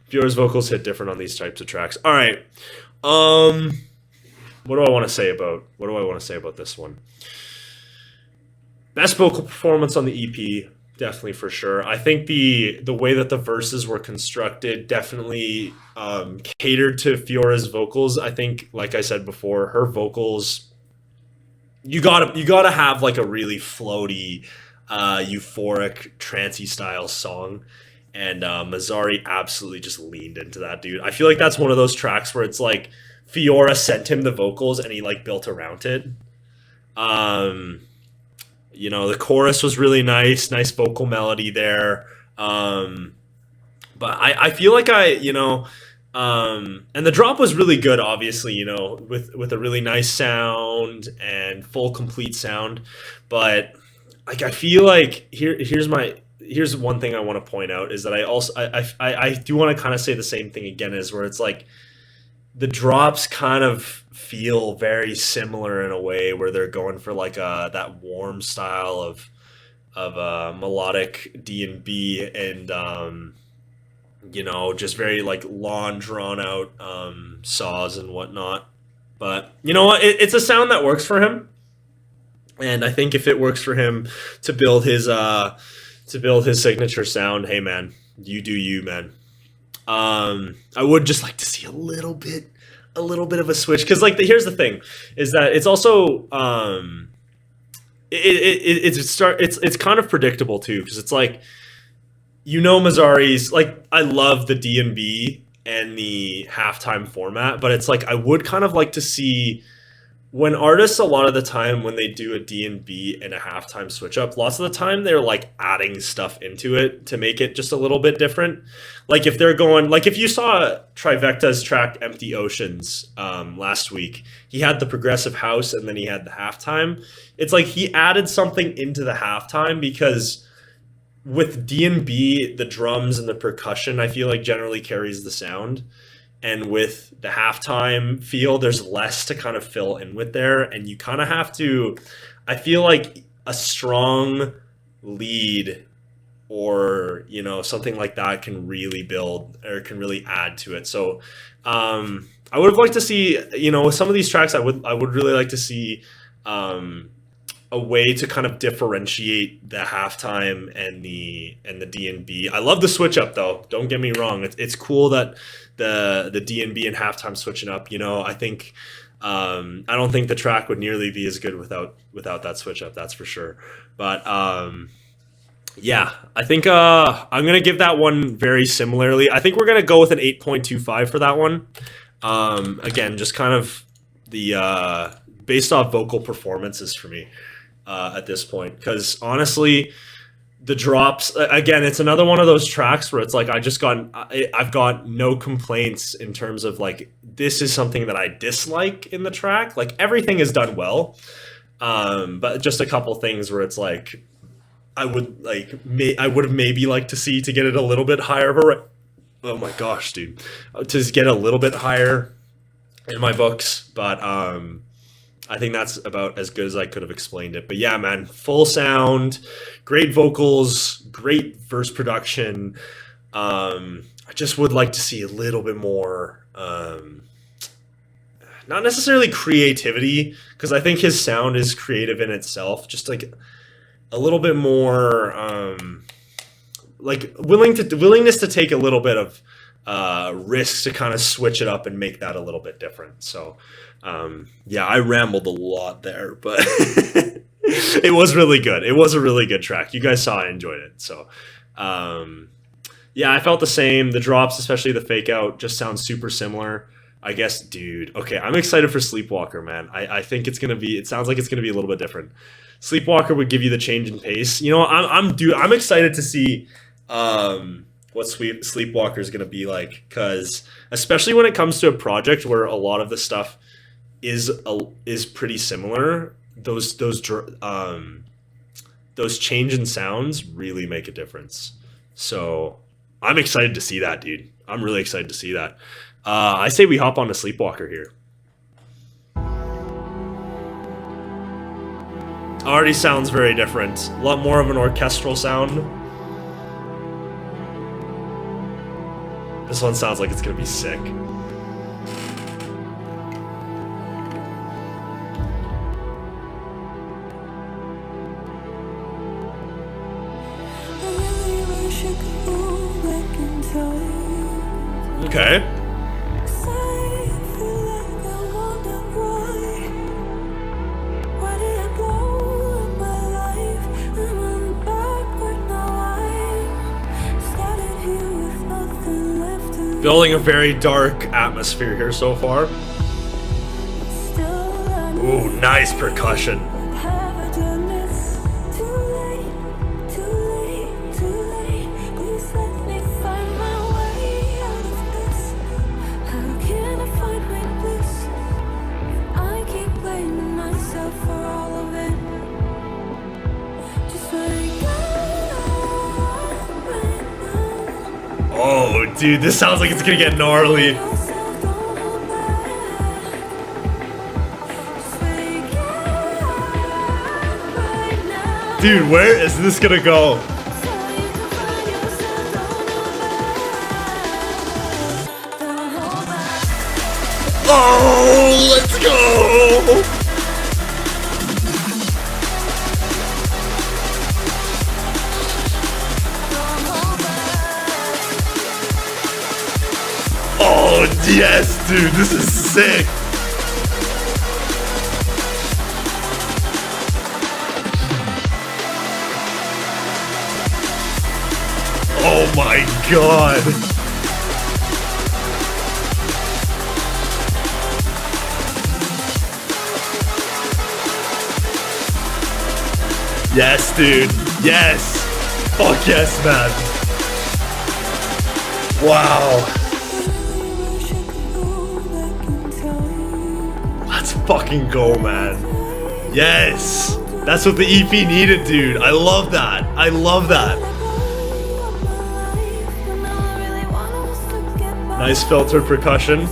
Fiora's vocals hit different on these types of tracks. All right. What do I want to say about this one? Best vocal performance on the EP, definitely for sure. I think the way that the verses were constructed definitely catered to Fiora's vocals. I think, like I said before, her vocals, you gotta have like a really floaty, euphoric, trancey style song. And Mazare absolutely just leaned into that, dude. I feel like that's one of those tracks where it's like Fiora sent him the vocals and he like built around it. You know, the chorus was really nice vocal melody there. But I feel like and the drop was really good, obviously, you know, with a really nice sound and full complete sound. But like, I feel like here's one thing I want to point out is that I do want to kind of say the same thing again, is where it's like the drops kind of feel very similar in a way where they're going for like that warm style of melodic D&B and you know, just very like long drawn out saws and whatnot. But you know what, it's a sound that works for him, and I think if it works for him to build his signature sound, hey man, you do you, man. I would just like to see a little bit of a switch, because like here's the thing, is that it's also it's kind of predictable too, because it's like, you know, Mazare's like, I love the D&B and the halftime format, but it's like I would kind of like to see when artists, a lot of the time when they do a D&B and a halftime switch up, lots of the time they're like adding stuff into it to make it just a little bit different. Like if they're going, like if you saw Trivecta's track Empty Oceans last week, he had the progressive house and then he had the halftime. It's like he added something into the halftime because with D&B, the drums and the percussion, I feel like generally carries the sound. And with the halftime feel, there's less to kind of fill in with there. And you kind of have to, I feel like a strong lead or, you know, something like that can really build or can really add to it. So I would have liked to see, you know, with some of these tracks, I would really like to see a way to kind of differentiate the halftime and the D&B. I love the switch up though. Don't get me wrong. It's cool that the D&B and halftime switching up. You know, I think I don't think the track would nearly be as good without that switch up. That's for sure. But yeah, I think I'm gonna give that one very similarly. I think we're gonna go with an 8.25 for that one. Again, just kind of the based off vocal performances for me at this point, because honestly, the drops again, it's another one of those tracks where it's like I've got no complaints in terms of like this is something that I dislike in the track. Like everything is done well, but just a couple things where it's like I would have maybe liked to see to get it a little bit higher of a oh my gosh, dude, to get a little bit higher in my books, but I think that's about as good as I could have explained it. But yeah, man, full sound, great vocals, great verse production. I just would like to see a little bit more, not necessarily creativity, because I think his sound is creative in itself. Just like a little bit more, like willingness to take a little bit of risks to kind of switch it up and make that a little bit different. So yeah, I rambled a lot there, but it was really good. It was a really good track. You guys saw I enjoyed it. So yeah, I felt the same. The drops, especially the fake out, just sounds super similar. I guess, dude. Okay, I'm excited for Sleepwalker, man. I think it's gonna be. It sounds like it's gonna be a little bit different. Sleepwalker would give you the change in pace. You know, I'm excited to see what Sleepwalker is gonna be like, because especially when it comes to a project where a lot of the stuff is pretty similar. Those change in sounds really make a difference. So I'm excited to see that, dude. I'm really excited to see that. I say we hop on to Sleepwalker here. Already sounds very different. A lot more of an orchestral sound. This one sounds like it's gonna be sick. Okay. Building a very dark atmosphere here so far. Ooh, nice percussion. Oh, dude, this sounds like it's gonna get gnarly. Dude, where is this gonna go? Oh, let's go! Oh, yes, dude, this is sick. Oh my god. Yes, dude. Yes. Fuck yes, man. Wow. Let's fucking go, man. Yes. That's what the EP needed, dude. I love that. I love that. Nice filtered percussion.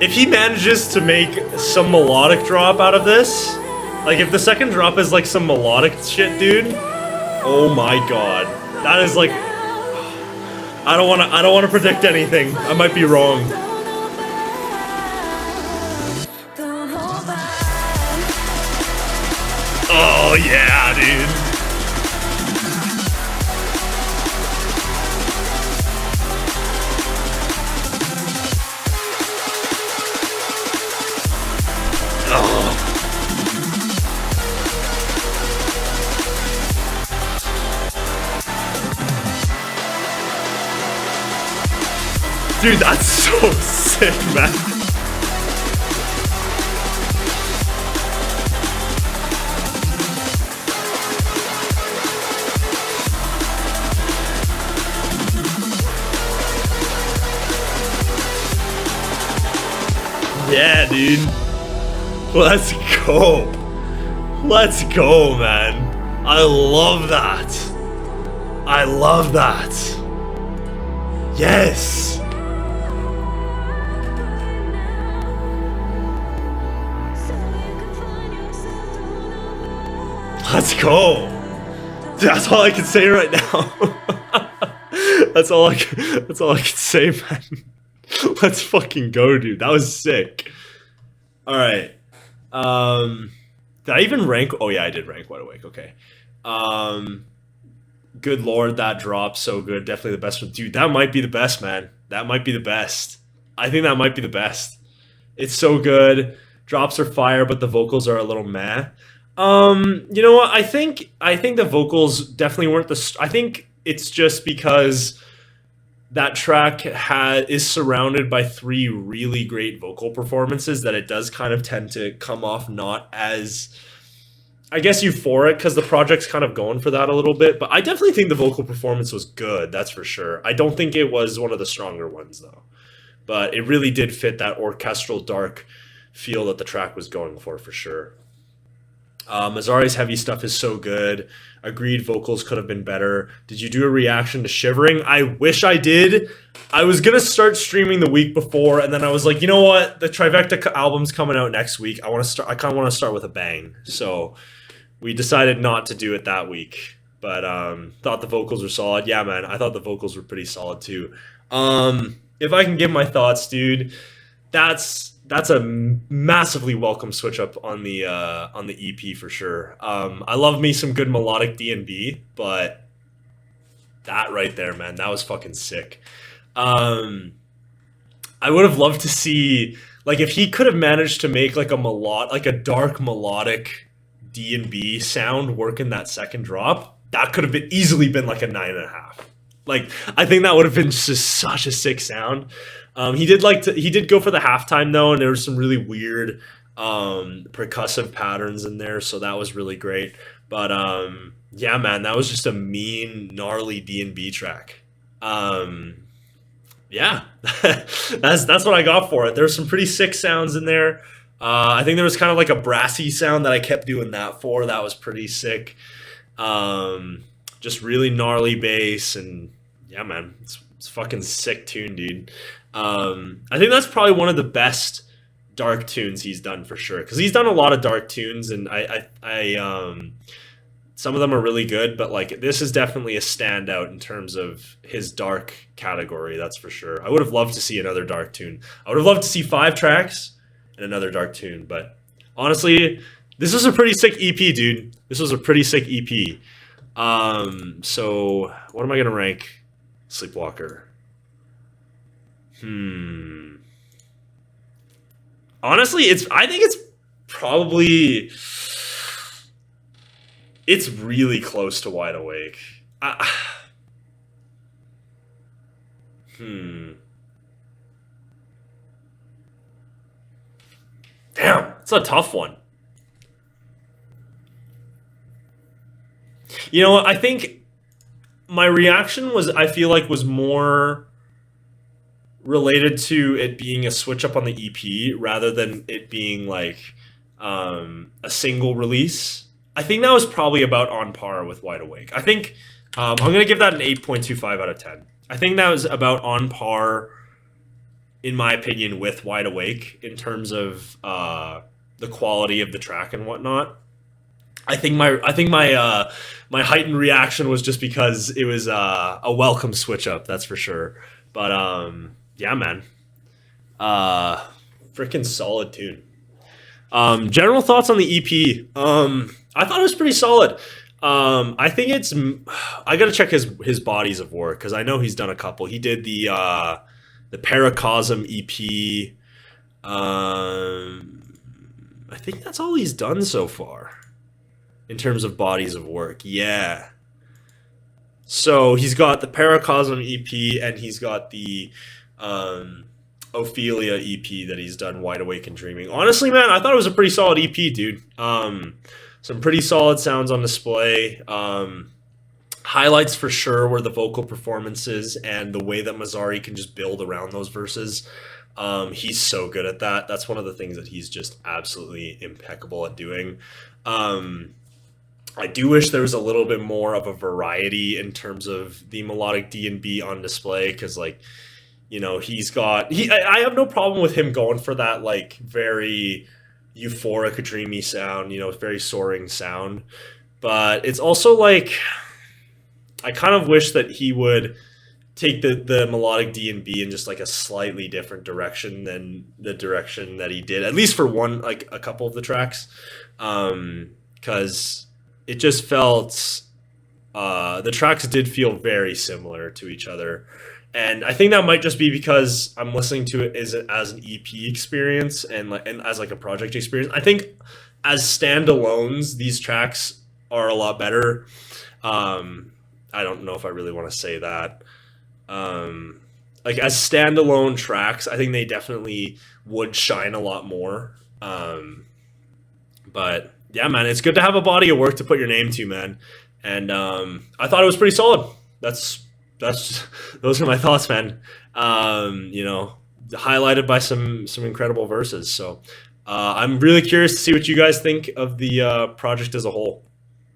If he manages to make some melodic drop out of this, like if the second drop is like some melodic shit, dude, oh my god. That is like, I don't wanna predict anything. I might be wrong. Oh yeah, dude. Dude, that's so sick, man. Yeah, dude. Let's go. Let's go, man. I love that. I love that. Yes. Let's go. That's all I can say right now. That's all I can say, man. Let's fucking go, dude. That was sick. All right. Did I even rank? Oh yeah, I did rank Wide Awake. Okay. Good lord, that drop so good. Definitely the best one, dude. That might be the best, man. That might be the best. I think that might be the best. It's so good. Drops are fire, but the vocals are a little meh. You know what? I think the vocals definitely weren't I think it's just because that track is surrounded by 3 really great vocal performances that it does kind of tend to come off not as, I guess, euphoric, because the project's kind of going for that a little bit. But I definitely think the vocal performance was good, that's for sure. I don't think it was one of the stronger ones, though. But it really did fit that orchestral dark feel that the track was going for sure. Mazare's heavy stuff is so good. Agreed, vocals could have been better. Did you do a reaction to Shivering? I wish I did. I was gonna start streaming the week before, and then I was like, you know what? The Trifecta album's coming out next week. I kind of want to start with a bang. So we decided not to do it that week. But thought the vocals were solid. Yeah, man, I thought the vocals were pretty solid too. If I can give my thoughts, dude, that's a massively welcome switch up on the EP for sure. I love me some good melodic D&B, but that right there, man, that was fucking sick. I would have loved to see, like, if he could have managed to make like a dark melodic D&B sound work in that second drop, that could have easily been like a 9.5. Like, I think that would have been just such a sick sound. He did go for the halftime though, and there was some really weird percussive patterns in there, so that was really great. But yeah, man, that was just a mean, gnarly D&B track. Yeah, that's what I got for it. There's some pretty sick sounds in there. I think there was kind of like a brassy sound that I kept doing that for. That was pretty sick. Just really gnarly bass, and yeah, man, it's fucking sick tune, dude. I think that's probably one of the best dark tunes he's done for sure, because he's done a lot of dark tunes, and I some of them are really good, but like this is definitely a standout in terms of his dark category, that's for sure. I would have loved to see another dark tune. I would have loved to see 5 tracks and another dark tune, but honestly, this was a pretty sick EP, dude. This was a pretty sick EP. So what am I gonna rank Sleepwalker? Honestly, I think it's probably, it's really close to Wide Awake. It's a tough one. You know what? I think my reaction was, I feel like, was more related to it being a switch up on the EP rather than it being like a single release. I think that was probably about on par with Wide Awake. I think I'm going to give that an 8.25 out of 10. I think that was about on par, in my opinion, with Wide Awake in terms of the quality of the track and whatnot. I think my heightened reaction was just because it was a welcome switch up, that's for sure. But yeah, man, freaking solid tune. General thoughts on the EP. I thought it was pretty solid. I think it's. I gotta check his bodies of work because I know he's done a couple. He did the Paracosm EP. I think that's all he's done so far in terms of bodies of work. Yeah. So he's got the Paracosm EP and he's got the Ophelia EP that he's done, Wide Awake and Dreaming. Honestly, man, I thought it was a pretty solid EP, dude. Some pretty solid sounds on display. Highlights for sure were the vocal performances and the way that Mazare can just build around those verses. He's so good at that. That's one of the things that he's just absolutely impeccable at doing. I do wish there was a little bit more of a variety in terms of the melodic D&B on display because, like, you know, I have no problem with him going for that, like, very euphoric, dreamy sound, you know, very soaring sound. But it's also, like, I kind of wish that he would take the melodic D&B in just, like, a slightly different direction than the direction that he did, at least for a couple of the tracks. Because it just felt, the tracks did feel very similar to each other. And I think that might just be because I'm listening to it as an EP experience and as like a project experience. I think as standalones, these tracks are a lot better. I don't know if I really want to say that. Like as standalone tracks, I think they definitely would shine a lot more. But yeah, man, it's good to have a body of work to put your name to, man. And I thought it was pretty solid. Those are my thoughts, man. You know, highlighted by some incredible verses. So I'm really curious to see what you guys think of the project as a whole.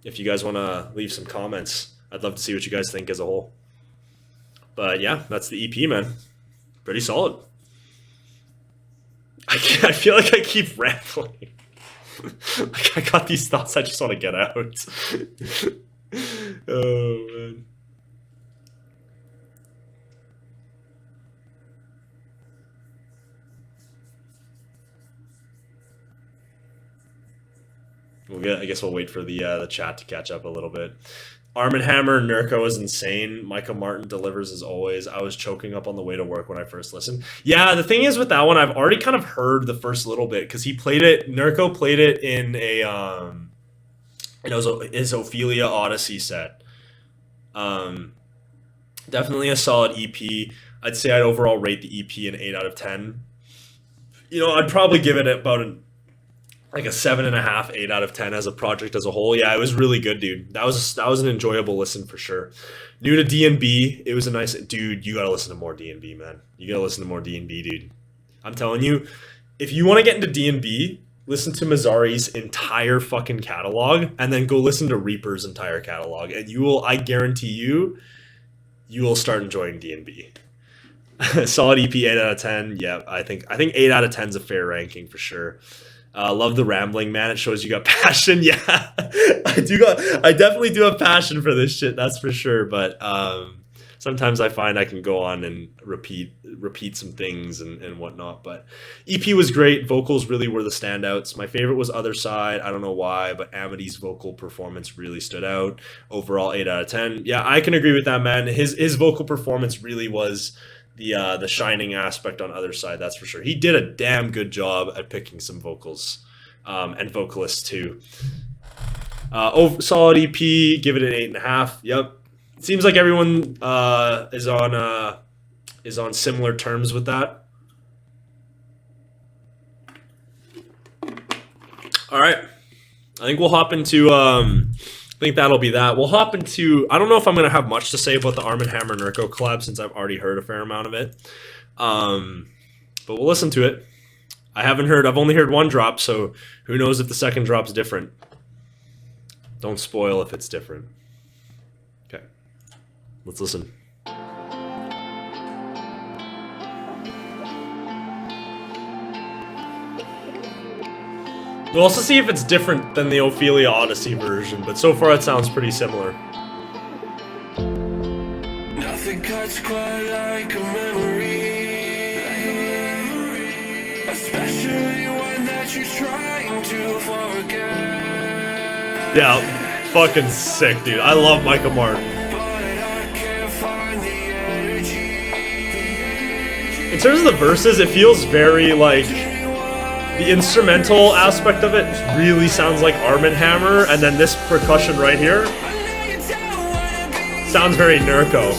If you guys want to leave some comments, I'd love to see what you guys think as a whole. But yeah, that's the EP, man. Pretty solid. I feel like I keep rambling. Like I got these thoughts I just want to get out. Oh, man. I guess we'll wait for the chat to catch up a little bit. Arm and Hammer, Nurko is insane. Micah Martin delivers as always. I was choking up on the way to work when I first listened. Yeah, the thing is with that one, I've already kind of heard the first little bit because Nurko played it in his Ophelia Odyssey set. Definitely a solid EP. I'd say I'd overall rate the EP an 8 out of 10. You know, I'd probably give it about a 7.5, 8 out of 10 as a project as a whole. Yeah, it was really good, dude. That was an enjoyable listen for sure. New to D&B, it was a nice dude. You gotta listen to more D&B, man. You gotta listen to more D&B, dude. I'm telling you, if you want to get into D&B, listen to Mazare's entire fucking catalog, and then go listen to Reaper's entire catalog, and I guarantee you will start enjoying D&B. Solid EP, 8 out of 10. Yeah, I think 8 out of 10 is a fair ranking for sure. Love the rambling, man. It shows you got passion. Yeah, I definitely do have passion for this shit. That's for sure. But sometimes I find I can go on and repeat some things and whatnot. But EP was great. Vocals really were the standouts. My favorite was Other Side. I don't know why, but Amity's vocal performance really stood out. Overall, 8 out of 10. Yeah, I can agree with that, man. His vocal performance really was the shining aspect on Other Side, that's for sure. He did a damn good job at picking some vocals and vocalists too. Solid EP, give it an 8.5. Yep, it seems like everyone is on similar terms with that. All right. I think we'll hop into, I think that'll be that. We'll hop into, I don't know if I'm going to have much to say about the Arm & Hammer Nerco collab since I've already heard a fair amount of it. But we'll listen to it. I've only heard one drop, so who knows if the second drop's different. Don't spoil if it's different. Okay. Let's listen. We'll also see if it's different than the Ophelia Odyssey version, but so far it sounds pretty similar. Nothing cuts quite like a memory, especially one that you're trying to forget. Yeah, fucking sick, dude. I love Micah Martin. But I can't find the energy. In terms of the verses, it feels very like the instrumental aspect of it really sounds like Arm & Hammer, and then this percussion right here sounds very Nerco.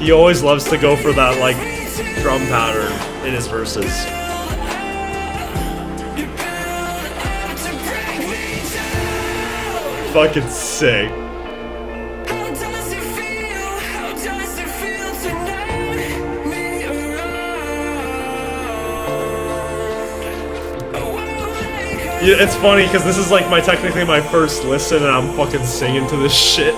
He always loves to go for that like drum pattern in his verses. Fucking sick. How does it feel? How does it feel to know me around? Yeah, it's funny because this is like technically my first listen, and I'm fucking singing to this shit.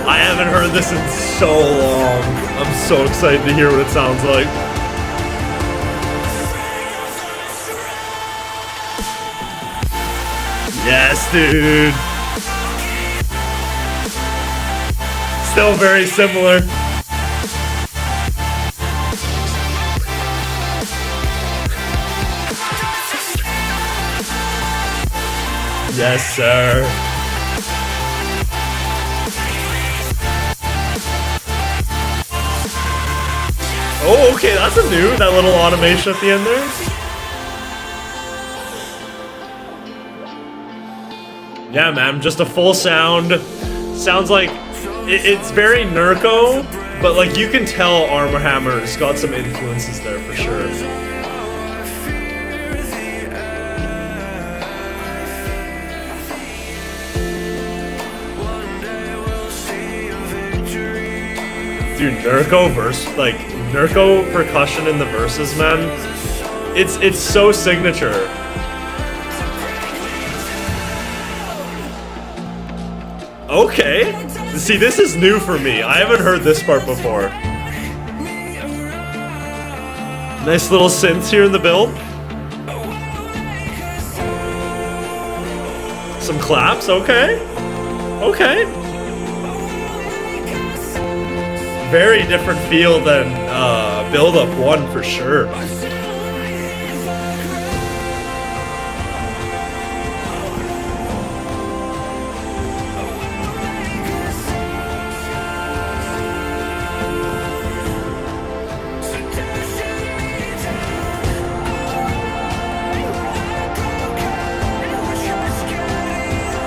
I haven't heard this in so long. I'm so excited to hear what it sounds like. Yes, dude. Still very similar. Yes, sir. Oh, okay, that's that little automation at the end there. Yeah, man, just a full sound. Sounds like it's very Nerco, but like you can tell Arm & Hammer's got some influences there for sure. Dude, Nerco Nerco percussion in the verses, man. It's so signature. Okay. See, this is new for me. I haven't heard this part before. Nice little synths here in the build. Some claps, okay. Okay. Very different feel than Build Up 1 for sure.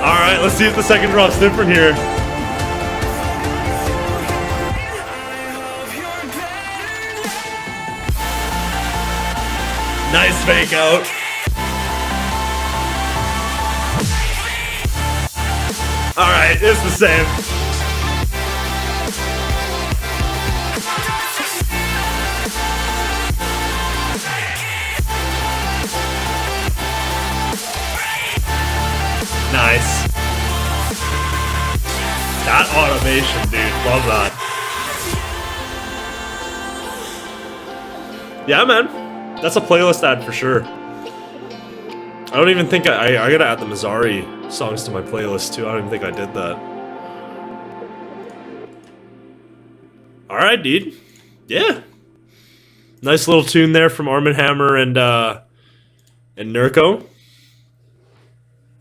Alright, let's see if the second drop's different here. Nice fake out. Alright, it's the same. Nice. That automation, dude. Love that. Yeah, man. That's a playlist ad for sure. I don't even think I gotta add the Mazare songs to my playlist too. I don't even think I did that. Alright, dude. Yeah. Nice little tune there from Arm & Hammer and Nerco.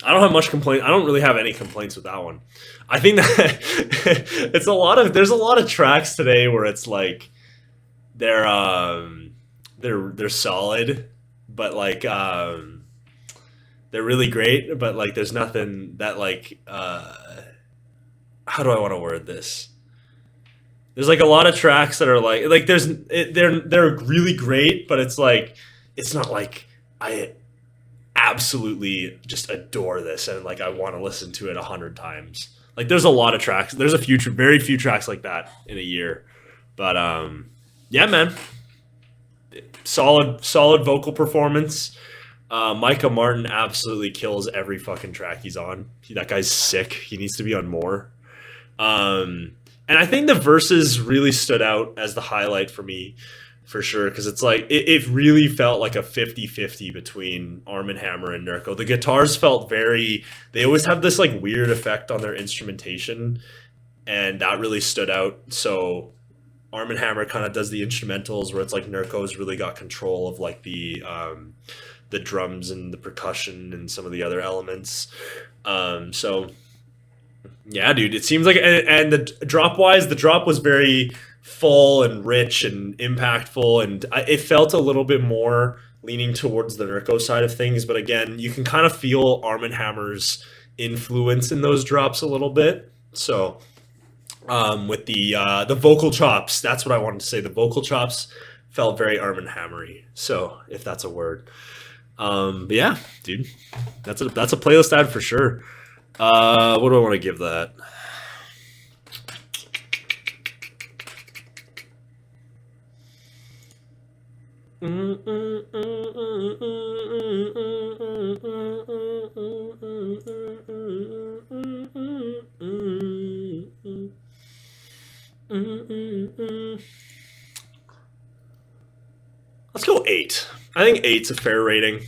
I don't have much complaint. I don't really have any complaints with that one. I think that it's a lot of there's a lot of tracks today where it's like they're solid, but like they're really great, but like there's nothing that like how do I want to word this? There's like a lot of tracks that are like they're really great, but it's like it's not like I absolutely just adore this and like I want to listen to it 100 times. Like there's a lot of tracks. There's very few tracks like that in a year. But yeah, man. Solid vocal performance. Micah Martin absolutely kills every fucking track he's on. That guy's sick. He needs to be on more. And I think the verses really stood out as the highlight for me, for sure, because it's like it really felt like a 50-50 between Arm and Hammer and Nerco. The guitars felt they always have this like weird effect on their instrumentation, and that really stood out. So Arm and Hammer kind of does the instrumentals where it's like Nerco's really got control of like the drums and the percussion and some of the other elements. So yeah, dude, it seems like, and the drop wise, the drop was very full and rich and impactful, and it felt a little bit more leaning towards the Nerco side of things. But again, you can kind of feel Arm and Hammer's influence in those drops a little bit. So with the vocal chops, that's what I wanted to say. The vocal chops felt very Arm and Hammery. So if that's a word, but yeah, dude, that's a playlist ad for sure. What do I want to give that? Let's go 8. I think 8's a fair rating.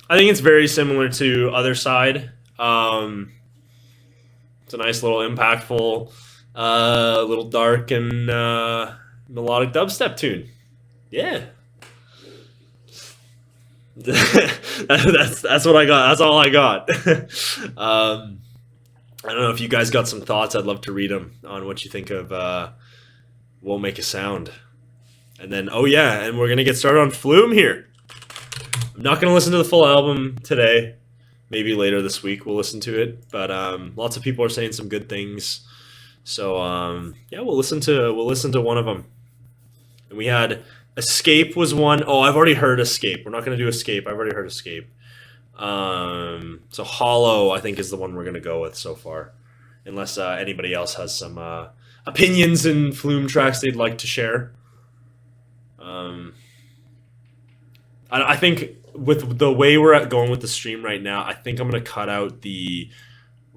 I think it's very similar to Other Side. It's a nice little impactful, little dark and melodic dubstep tune. Yeah. that's what I got. That's all I got. I don't know if you guys got some thoughts. I'd love to read them on what you think of Won't Make a Sound. And then, oh yeah, and we're going to get started on Flume here. I'm not going to listen to the full album today. Maybe later this week we'll listen to it. But lots of people are saying some good things. So yeah, we'll listen to one of them. And we had Escape was one. Oh, I've already heard Escape. We're not going to do Escape. I've already heard Escape. So Hollow, I think, is the one we're going to go with so far. Unless anybody else has some opinions and Flume tracks they'd like to share. I think with the way we're going with the stream right now, I think I'm going to cut out the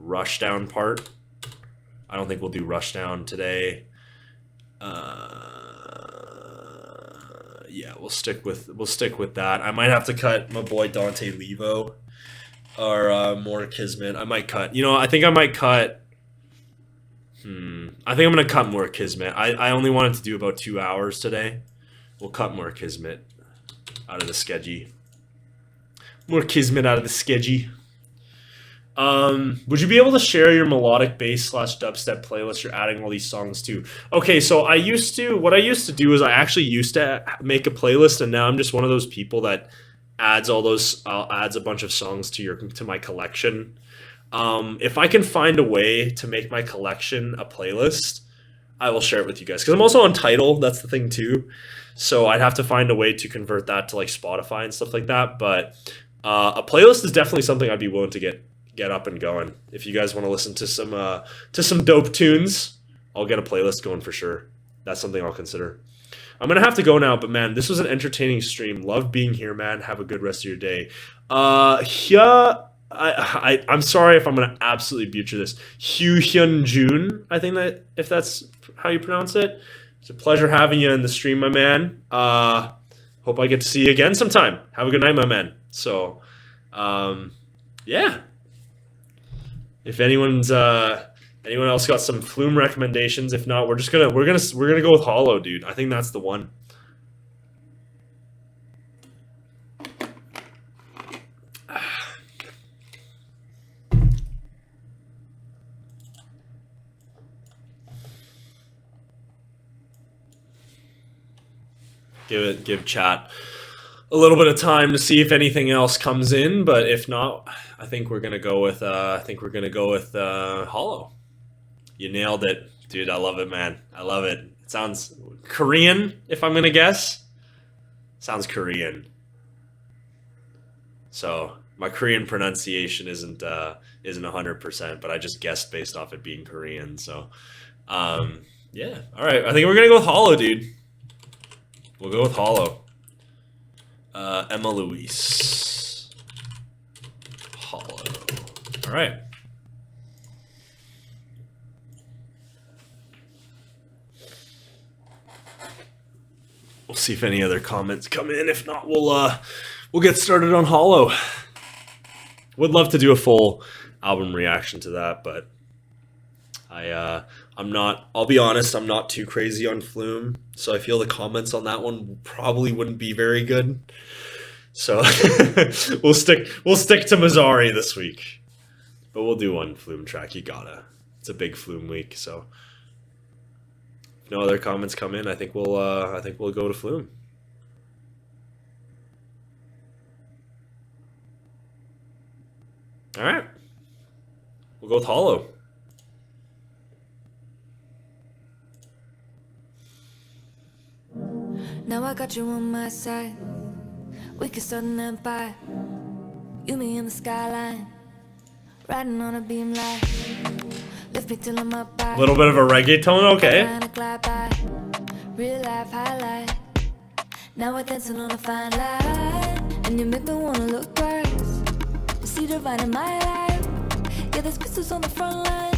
Rushdown part. I don't think we'll do Rushdown today. Yeah, we'll stick with that. I might have to cut my boy Dante Levo or more Kismet. I might cut. You know, I think I might cut. I think I'm gonna cut more Kismet. I only wanted to do about 2 hours today. We'll cut more Kismet out of the sketchy. More Kismet out of the sketchy. Would you be able to share your melodic bass / dubstep playlist you're adding all these songs to? Okay, so what I used to do is I actually used to make a playlist, and now I'm just one of those people that adds a bunch of songs to my collection. If I can find a way to make my collection a playlist, I will share it with you guys. Because I'm also on Tidal, that's the thing too. So I'd have to find a way to convert that to like Spotify and stuff like that. But a playlist is definitely something I'd be willing to get up and going. If you guys want to listen to some dope tunes, I'll get a playlist going for sure. That's something I'll consider. I'm gonna have to go now, but man, this was an entertaining stream. Love being here, man. Have a good rest of your day. I'm sorry if I'm gonna absolutely butcher this. Hugh Hyun Jun, I think that if that's how you pronounce it. It's a pleasure having you in the stream, my man. Hope I get to see you again sometime. Have a good night, my man. So, yeah. If anyone else got some Flume recommendations, if not, we're gonna go with Hollow, dude. I think that's the one. give chat a little bit of time to see if anything else comes in, but if not, I think we're gonna go with Hollow. You nailed it, dude. I love it, man. I love it. It sounds Korean, if I'm gonna guess. Sounds Korean. So my Korean pronunciation isn't 100%, but I just guessed based off it being Korean. So yeah. All right. I think we're gonna go with Hollow, dude. We'll go with Hollow. Emma Louise. Hollow. All right. We'll see if any other comments come in. If not, we'll get started on Hollow. Would love to do a full album reaction to that, but I'm not. I'll be honest. I'm not too crazy on Flume, so I feel the comments on that one probably wouldn't be very good. So we'll stick to Mazare this week, but we'll do one Flume track. You gotta. It's a big Flume week, so if no other comments come in, I think we'll go to Flume. All right, we'll go with Hollow. Now I got you on my side. We can start an empire. You, me, in the skyline. Riding on a beam light. Lift me till I'm up by. Little bit of a reggaeton, okay. Real life highlight. Now we're dancing on a fine line. And you make me wanna look back. You see the right in my life. Yeah, there's pistols on the front line.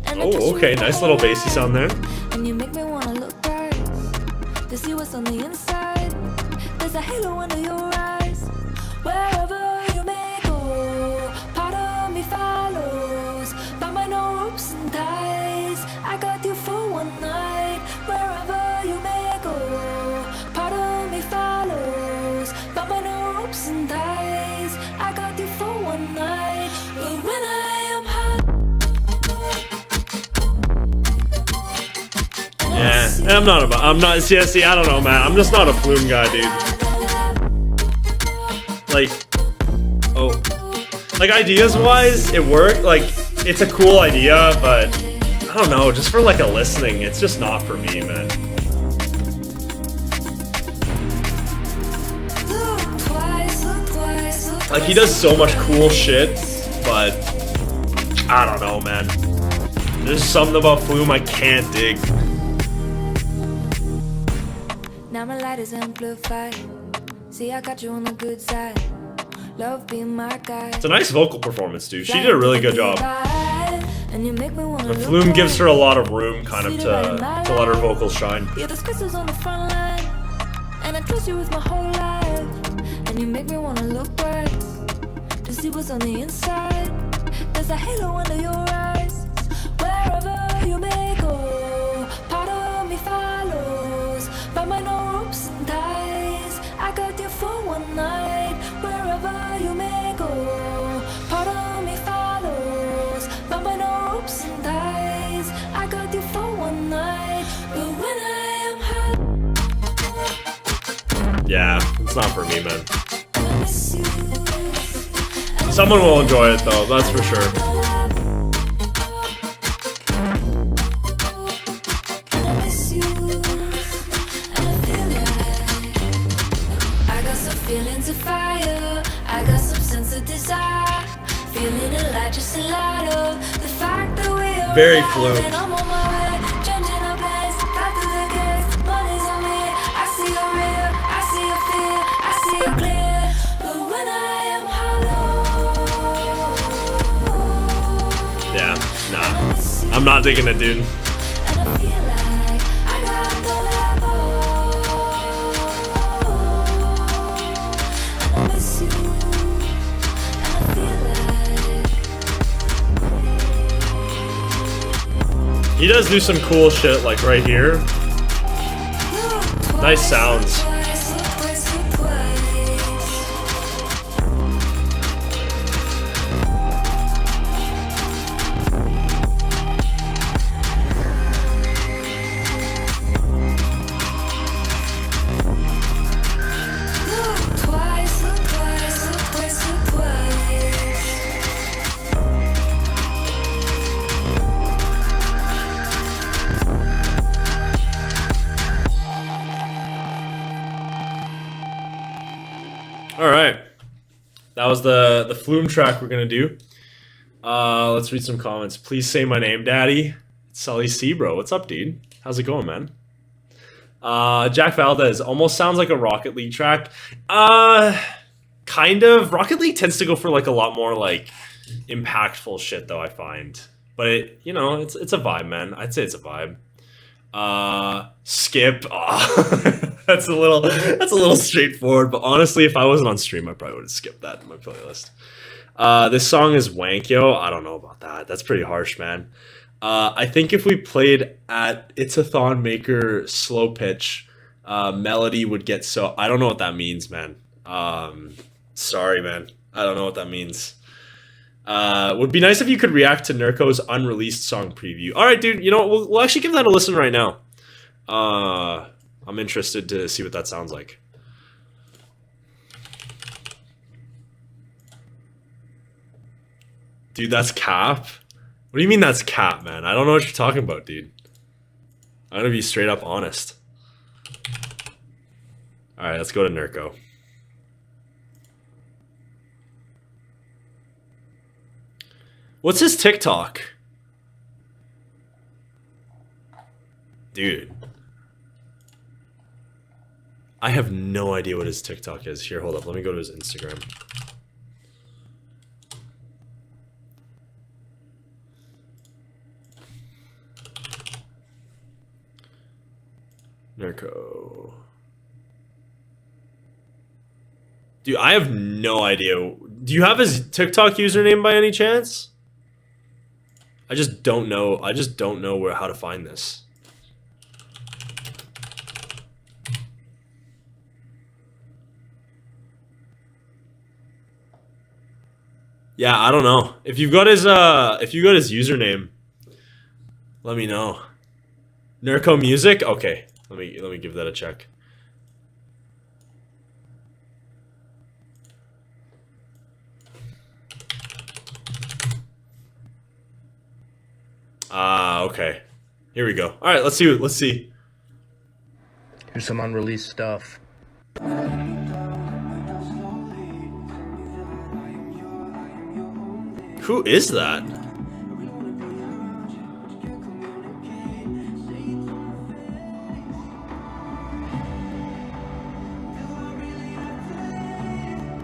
And oh, okay, nice little bassy sound there. And you make me wanna look back to see what's on the inside. There's a halo under your eyes. Wherever you may go, part of me follows. But my no ropes and ties. I got you for one night. Wherever you may go, part of me follows. But my no ropes and ties. I got you for one night. But when I am hot. Yeah, I'm not, see, I don't know, man. I'm just not a Flume guy, dude. Like, oh, like ideas-wise, it worked. Like, it's a cool idea, but I don't know, just for like a listening, it's just not for me, man. Like, he does so much cool shit, but I don't know, man. There's something about Flume I can't dig. Now my light is amplified. See, I got you on the good side. Love being my guy. It's a nice vocal performance, dude. She did a really good job. And you make me wanna And Flume gives her a lot of room, kind of, to let her vocals shine. Yeah, there's crystals on the front line. And I trust you with my whole life. And you make me wanna look back to see what's on the inside. There's a halo under your eyes. Wherever you may go, part of me follows. By my no ropes and ties. I got you for one night. Wherever you may go, part of me follows. By my no ropes and ties. I got you for one night. But when I am hot. Yeah, it's not for me, man. I miss you. Someone will enjoy it, though, that's for sure. I miss you. And I feel like I got some feelings of fire. I got some sense of desire. Feeling alive, just a lot of the fact that we are Very alive. Flume. And I'm on my way, changing our plans. Back to the gates, money's on me. I see you real, I see you feel, I see you clear. But when I am hollow, Yeah, nah. I'm not digging it, dude. and I feel like I got the level. And I miss you. And I feel like He does do some cool shit, like right here. Nice sounds. All right. That was the Flume track we're going to do. Let's read some comments. Please say my name, Daddy. It's Sully C, bro. What's up, dude? How's it going, man? Jack Valdez. Almost sounds like a Rocket League track. Kind of. Rocket League tends to go for like a lot more like impactful shit, though, I find. But it, you know, it's a vibe, man. I'd say it's a vibe. Skip. That's a little straightforward, but honestly, if I wasn't on stream, I probably would have skipped that in my playlist. This song is wank, yo. I don't know about that. That's pretty harsh, man. I think if we played at It's a Thon Maker slow pitch, melody would get so... I don't know what that means, man. Sorry, man. I don't know what that means. Would be nice if you could react to Nurko's unreleased song preview. All right, dude. You know what? We'll actually give that a listen right now. I'm interested to see what that sounds like. Dude, that's cap? What do you mean that's cap, man? I don't know what you're talking about, dude. I'm gonna be straight up honest. Alright, let's go to Nerco. What's his TikTok? Dude. I have no idea what his TikTok is. Here, hold up. Let me go to his Instagram. Nerco. Dude, I have no idea. Do you have his TikTok username by any chance? I just don't know. I just don't know how to find this. Yeah, I don't know. If you've got his username, let me know. Nerco Music? Okay. Let me give that a check. Okay. Here we go. All right, let's see. Here's some unreleased stuff. Who is that?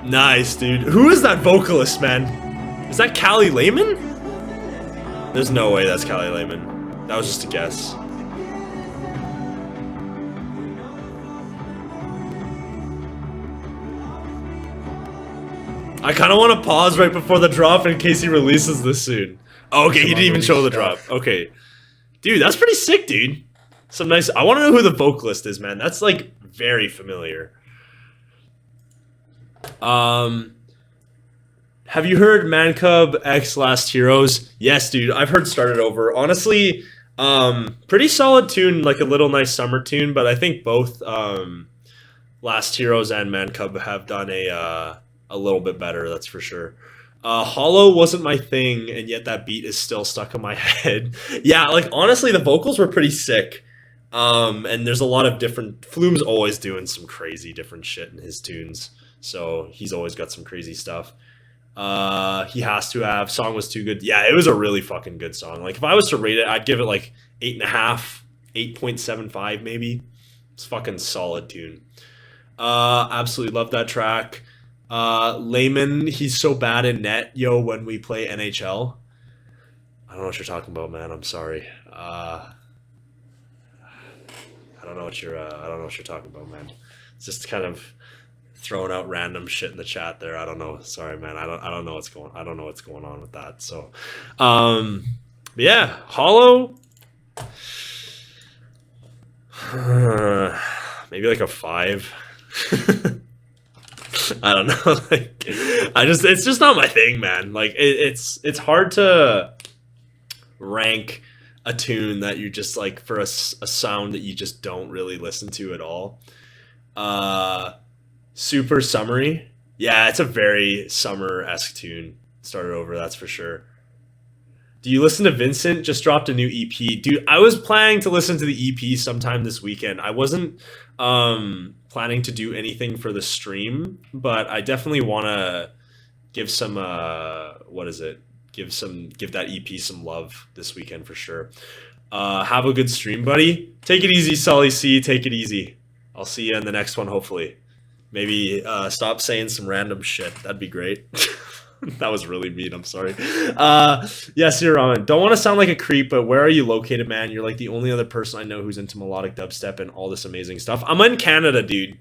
Nice, dude. Who is that vocalist, man? Is that Callie Lehman? There's no way that's Callie Lehman. That was just a guess. I kind of want to pause right before the drop in case he releases this soon. Oh, okay, he didn't even show the drop. Okay. Dude, that's pretty sick, dude. Some nice... I want to know who the vocalist is, man. That's, like, very familiar. Have you heard Man Cub X Last Heroes? Yes, dude. I've heard Started Over. Honestly, pretty solid tune, like a little nice summer tune, but I think both Last Heroes and Man Cub have done a little bit better, that's for sure. Hollow wasn't my thing, and yet that beat is still stuck in my head. Yeah, like, honestly, the vocals were pretty sick. And there's a lot of different... Flume's always doing some crazy different shit in his tunes. So he's always got some crazy stuff. He Has to Have. Song was too good. Yeah, it was a really fucking good song. Like, if I was to rate it, I'd give it like 8.5, 8.75 maybe. It's fucking solid tune. Absolutely love that track. Layman, he's so bad in net, yo, when we play NHL. I don't know what you're talking about, man. I'm sorry. I don't know what you're talking about, man. It's just kind of throwing out random shit in the chat there. I don't know. Sorry, man. I don't know what's going on with that. So, yeah, Hollow. Maybe like a 5. I don't know. Like, it's just not my thing, man. Like, it's hard to rank a tune that you just like for a sound that you just don't really listen to at all. Super summery. Yeah, it's a very summer-esque tune. Started Over, that's for sure. Do you listen to Vincent? Just dropped a new EP. Dude, I was planning to listen to the EP sometime this weekend. I wasn't planning to do anything for the stream, but I definitely want to give some give that EP some love this weekend for sure. Have a good stream, buddy. Take it easy, Sully C. Take it easy. I'll see you in the next one, hopefully. Maybe stop saying some random shit. That'd be great. That was really mean. I'm sorry. Yes, you're on. Don't want to sound like a creep, but where are you located, man? You're like the only other person I know who's into melodic dubstep and all this amazing stuff. I'm in Canada, dude.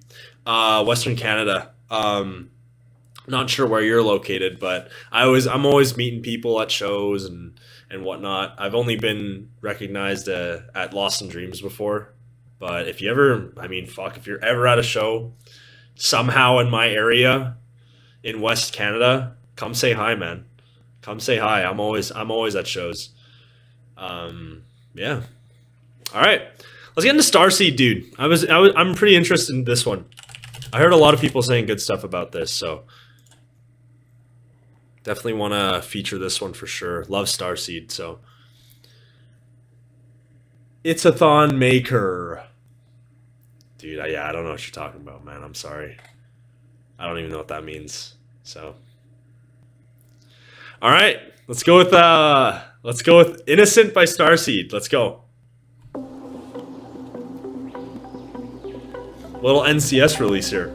Western Canada. Not sure where you're located, but I'm always meeting people at shows and whatnot. I've only been recognized at Lost in Dreams before, but if you're ever at a show somehow in my area in West Canada, come say hi, man. Come say hi. I'm always at shows. Yeah. All right. Let's get into Starseed, dude. I'm pretty interested in this one. I heard a lot of people saying good stuff about this, so definitely want to feature this one for sure. Love Starseed, so it's a thon maker. Dude, I don't know what you're talking about, man. I'm sorry. I don't even know what that means. So all right, let's go with Innocent by Starseed. Let's go. Little NCS release here.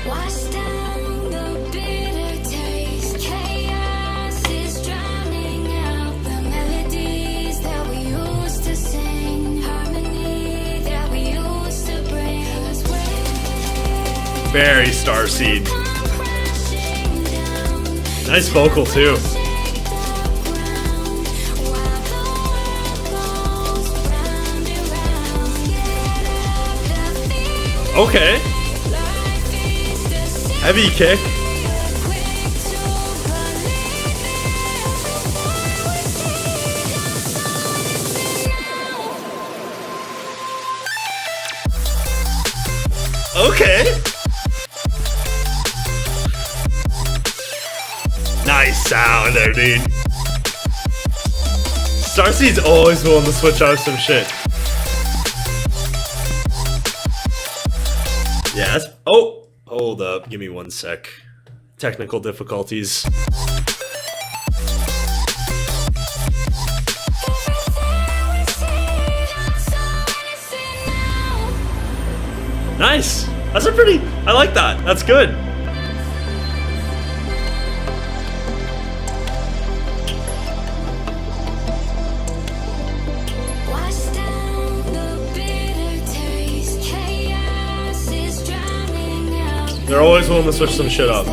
Wash down the bitter taste. Chaos is drowning out the melodies that we used to sing. Harmony that we used to bring. Very Starseed. Nice vocal too. Okay. Heavy kick. Okay. Nice sound there, dude. Starseed's always willing to switch out some shit. Yeah, that's... Oh! Hold up. Give me 1 sec. Technical difficulties. Nice! That's a pretty... I like that. That's good. They're always willing to switch some shit up.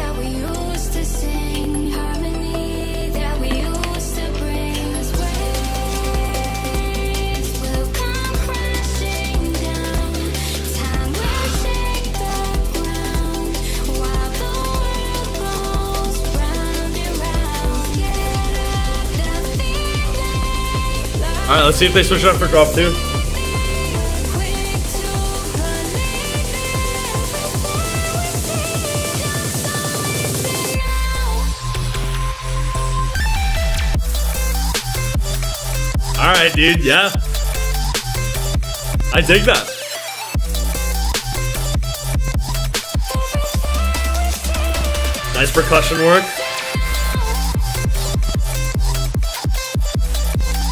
Alright, let's see if they switch it up for drop 2. Alright, dude, yeah. I dig that. Nice percussion work.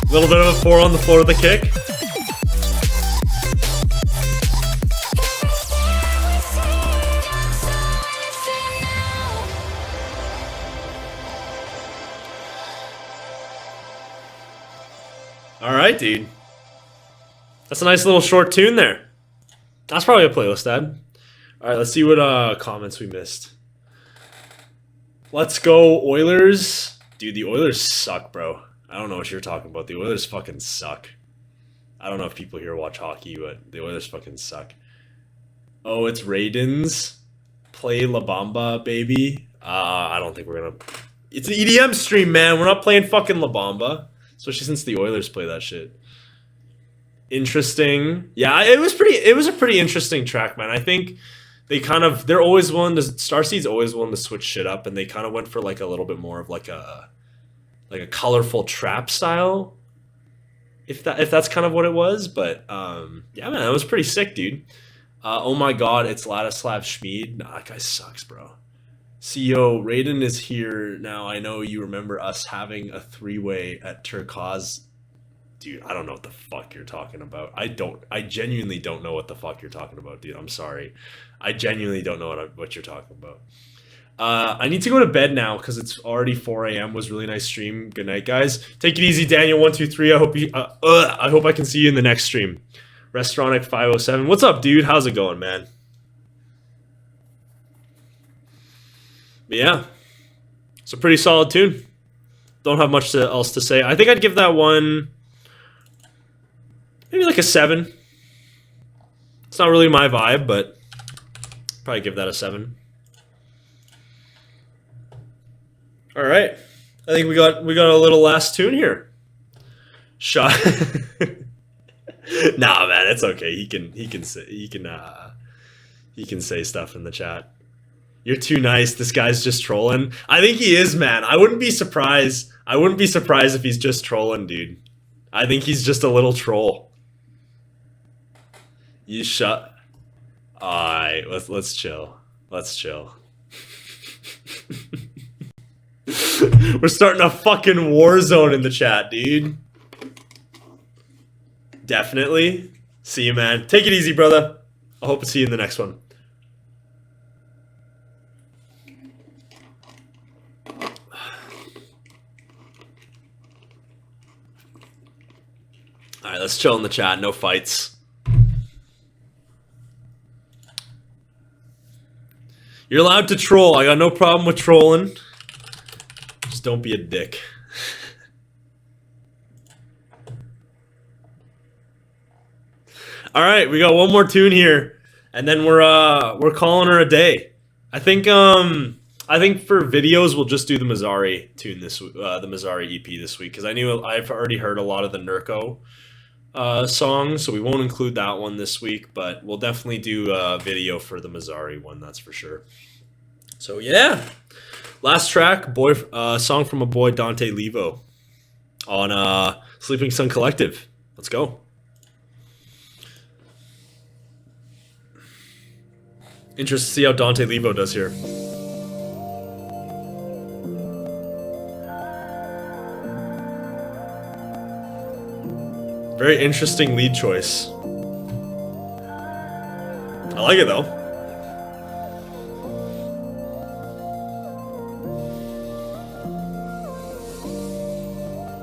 A little bit of a 4 on the floor of the kick. Alright, dude. That's a nice little short tune there. That's probably a playlist ad. Alright, let's see what comments we missed. Let's go Oilers. Dude, the Oilers suck, bro. I don't know what you're talking about. The Oilers fucking suck. I don't know if people here watch hockey, but the Oilers fucking suck. Oh, it's Raidens. Play La Bamba, baby. I don't think we're gonna... It's an EDM stream, man. We're not playing fucking La Bamba. Especially since the Oilers play that shit. Interesting. Yeah, it was a pretty interesting track, man. I think they're always willing to, Starseed's always willing to switch shit up, and they kind of went for like a little bit more of like a colorful trap style, if that's kind of what it was. But yeah, man, that was pretty sick, dude. Oh my god, it's Ladislav Schmid. Nah, that guy sucks, bro. CEO, Raiden is here now. I know you remember us having a 3-way at Turkaz. Dude, I don't know what the fuck you're talking about. I genuinely don't know what the fuck you're talking about, dude. I'm sorry. I genuinely don't know what you're talking about. I need to go to bed now because it's already 4 a.m. Was really nice stream. Good night, guys. Take it easy, Daniel123. I hope I can see you in the next stream. Restaurant 507. What's up, dude? How's it going, man? But yeah, it's a pretty solid tune. Don't have much else to say. I think I'd give that one maybe like a 7. It's not really my vibe, but probably give that a 7. All right, I think we got a little last tune here. Shot. Nah, man, it's okay. He can say stuff in the chat. You're too nice. This guy's just trolling. I think he is, man. I wouldn't be surprised. I wouldn't be surprised if he's just trolling, dude. I think he's just a little troll. You shut. Alright, let's chill. Let's chill. We're starting a fucking war zone in the chat, dude. Definitely. See you, man. Take it easy, brother. I hope to see you in the next one. Alright, let's chill in the chat. No fights. You're allowed to troll. I got no problem with trolling. Just don't be a dick. Alright, we got one more tune here. And then we're calling her a day. I think for videos we'll just do the Mazare tune this the Mazare EP this week, because I've already heard a lot of the Nurko songs, so we won't include that one this week, but we'll definitely do a video for the Mazare one, that's for sure. So yeah, last track, song from a boy, Dante Levo, on Sleeping Sun Collective. Let's go. Interested to see how Dante Levo does here. Very interesting lead choice. I like it though.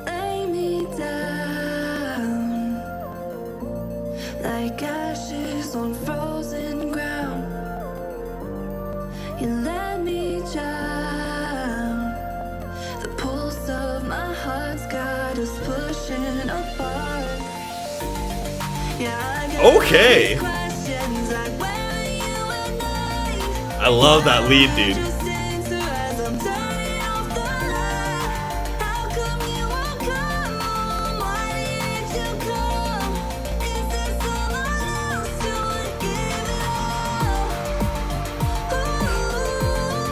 Lay me down like ashes on frozen ground. You let me drown. The pulse of my heart's got us pushing apart. Okay. I love that lead, dude.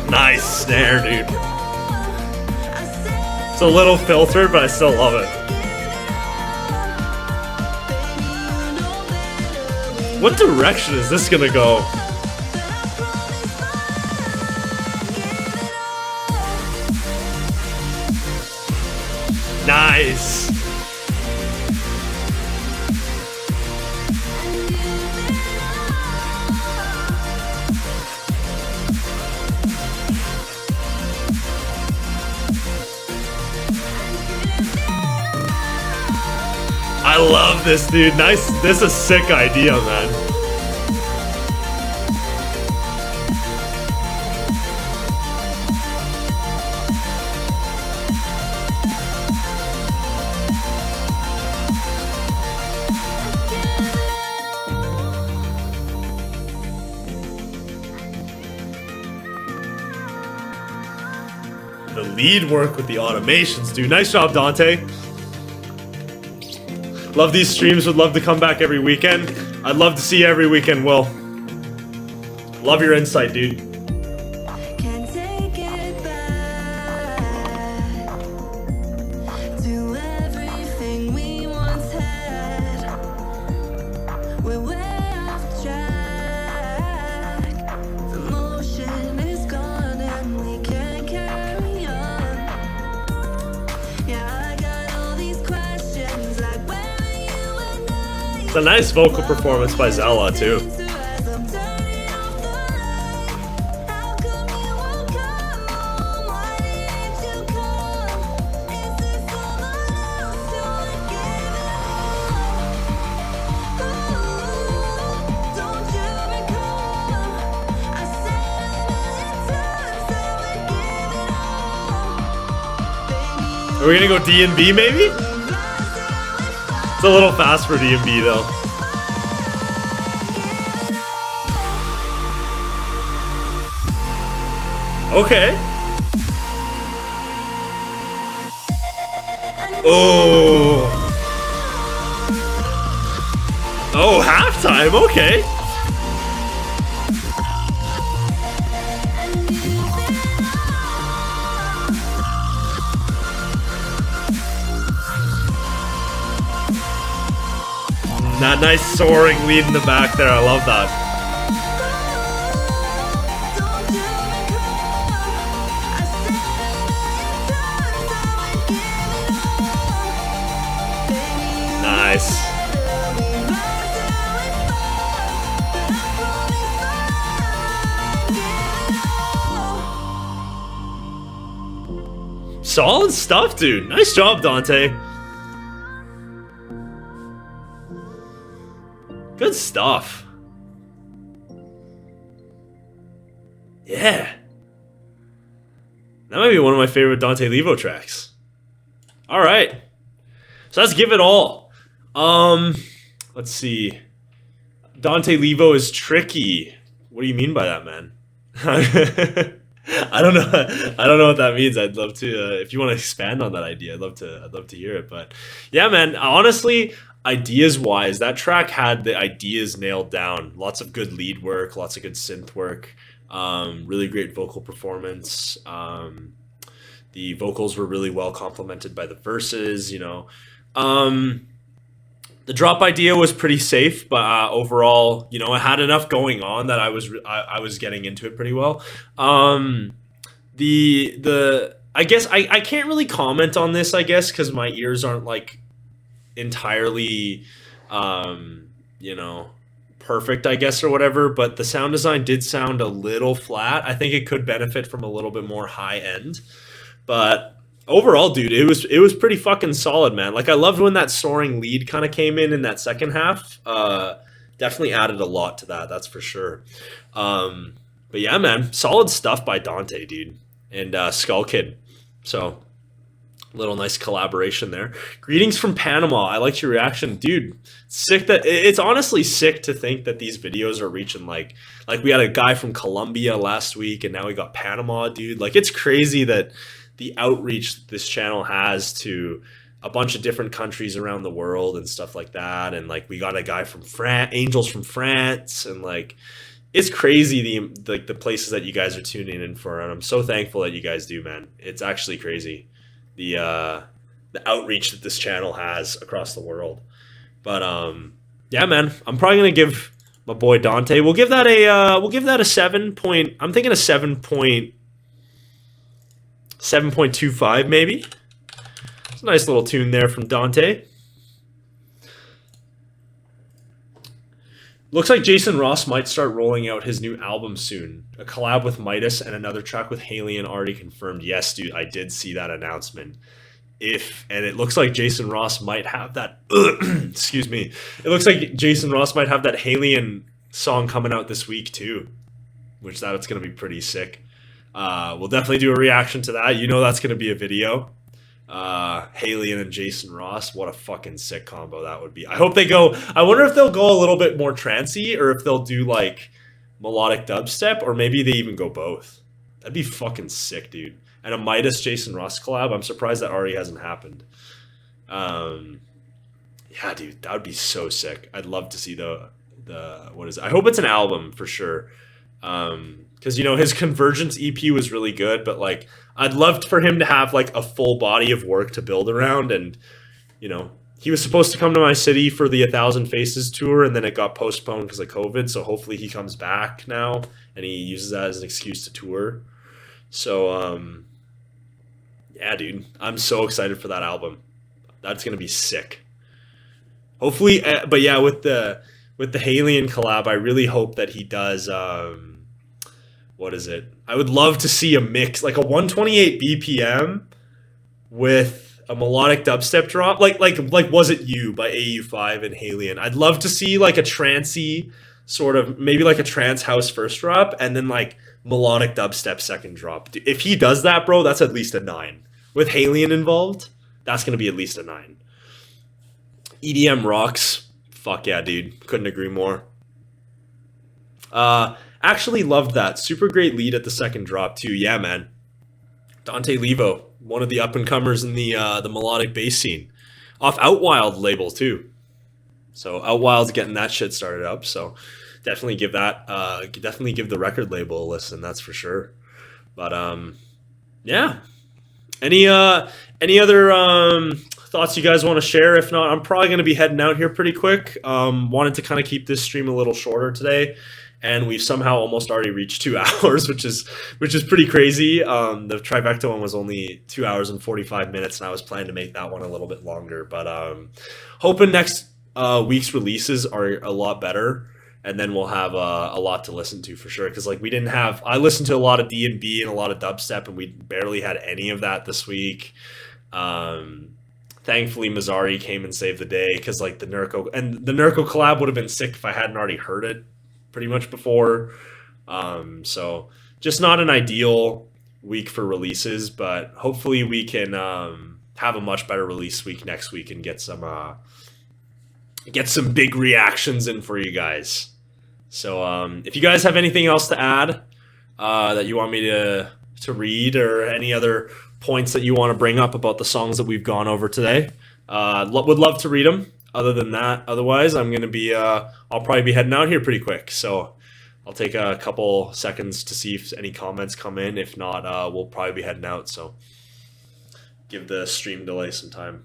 Nice snare, dude. It's a little filtered, but I still love it. What direction is this gonna go? Nice. I love this, dude. Nice. This is a sick idea, man. The lead work with the automations, dude. Nice job, Dante. Love these streams. Would love to come back every weekend. I'd love to see you every weekend, Will. Love your insight, dude. Can't take it back to everything we once had. We're way off track. The motion is gone and we can't carry on. Yeah, I got all these questions like where are you and I? It's a nice vocal performance by Zella, too. Are we gonna go D&B maybe? It's a little fast for D&B though. Okay. Oh. Oh, halftime. Okay. That nice soaring lead in the back there. I love that. Nice. Solid stuff, dude. Nice job, Dante. Good stuff. Yeah. That might be one of my favorite Dante Levo tracks. All right. So let's give it all. Let's see. Dante Levo is tricky. What do you mean by that, man? I don't know. I don't know what that means. I'd love to. If you want to expand on that idea, I'd love to hear it. But yeah, man. Honestly, ideas wise, that track had the ideas nailed down. Lots of good lead work, lots of good synth work. Really great vocal performance. The vocals were really well complemented by the verses. You know. The drop idea was pretty safe, but overall, you know, it had enough going on that I was getting into it pretty well. I guess I can't really comment on this, I guess, because my ears aren't like entirely, you know, perfect, I guess, or whatever. But the sound design did sound a little flat. I think it could benefit from a little bit more high end, but. Overall, dude, it was pretty fucking solid, man. Like, I loved when that soaring lead kind of came in that second half. Definitely added a lot to that, that's for sure. But yeah, man, solid stuff by Dante, dude, and Skull Kid. So, little nice collaboration there. Greetings from Panama. I liked your reaction, dude. Sick that it's honestly sick to think that these videos are reaching like we had a guy from Colombia last week, and now we got Panama, dude. Like, it's crazy that. The outreach this channel has to a bunch of different countries around the world and stuff like that. And like, we got a guy from Angels from France, and like, it's crazy the places that you guys are tuning in for. And I'm so thankful that you guys do, man. It's actually crazy. The outreach that this channel has across the world. But yeah, man, I'm probably going to give my boy Dante, we'll give that a 7 point. I'm thinking a 7.25 maybe. It's a nice little tune there from Dante. Looks like Jason Ross might start rolling out his new album soon. A collab with Midas and another track with Halion already confirmed. Yes, dude, I did see that announcement. And it looks like Jason Ross might have that. Excuse me. It looks like Jason Ross might have that Halion song coming out this week too, which that's going to be pretty sick. We'll definitely do a reaction to that. You know that's going to be a video. Halion and Jason Ross. What a fucking sick combo that would be. I hope they go... I wonder if they'll go a little bit more trancey, or if they'll do like melodic dubstep, or maybe they even go both. That'd be fucking sick, dude. And a Midas Jason Ross collab. I'm surprised that already hasn't happened. Yeah, dude, that would be so sick. I'd love to see the what is it? I hope it's an album for sure. Because, you know, his Convergence EP was really good, but like I'd loved for him to have like a full body of work to build around. And, you know, he was supposed to come to my city for the 1,000 Faces tour, and then it got postponed because of COVID. So hopefully he comes back now and he uses that as an excuse to tour. So, yeah, dude, I'm so excited for that album. That's gonna be sick. Hopefully, but yeah, with the Halion collab, I really hope that he does. What is it? I would love to see a mix, like a 128 BPM with a melodic dubstep drop, like Was It You by AU5 and Halion. I'd love to see like a trancey sort of, maybe like a trance house first drop, and then like melodic dubstep second drop. If he does that, bro, that's at least a 9. With Halion involved, that's gonna be at least a 9. EDM rocks. Fuck yeah, dude. Couldn't agree more. Actually loved that. Super great lead at the second drop too. Yeah, man. Dante Levo, one of the up-and-comers in the melodic bass scene. Off Outwild label too. So Outwild's getting that shit started up. So definitely give that definitely give the record label a listen, that's for sure. But yeah. Any other thoughts you guys want to share? If not, I'm probably going to be heading out here pretty quick. Wanted to kind of keep this stream a little shorter today, and we've somehow almost already reached 2 hours, which is pretty crazy. The Trifecta one was only 2 hours and 45 minutes, and I was planning to make that one a little bit longer. But hoping next week's releases are a lot better, and then we'll have a lot to listen to for sure. Because like I listened to a lot of D&B and a lot of dubstep, and we barely had any of that this week. Thankfully, Mazare came and saved the day, because like the Nurko collab would have been sick if I hadn't already heard it pretty much before. So just not an ideal week for releases, but hopefully we can have a much better release week next week and get some big reactions in for you guys. So if you guys have anything else to add that you want me to read, or any other points that you want to bring up about the songs that we've gone over today, would love to read them. Otherwise, I'm gonna be I'll probably be heading out here pretty quick. So I'll take a couple seconds to see if any comments come in. If not, we'll probably be heading out. So give the stream delay some time.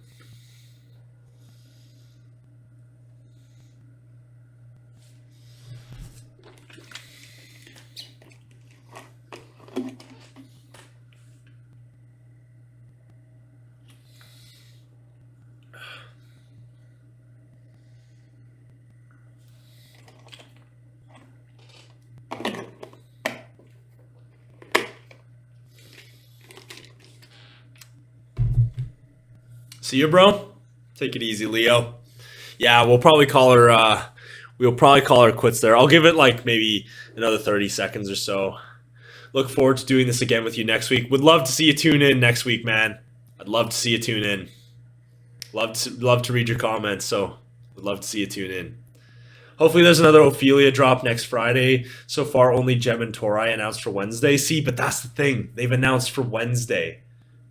See you, bro. Take it easy, Leo. Yeah, we'll probably call her quits there. I'll give it like maybe another 30 seconds or so. Look forward to doing this again with you next week. Would love to see you tune in next week, man. I'd love to see you tune in. Love to read your comments, so would love to see you tune in. Hopefully there's another Ophelia drop next Friday. So far, only Gem and Torai announced for Wednesday. See, but that's the thing. They've announced for Wednesday.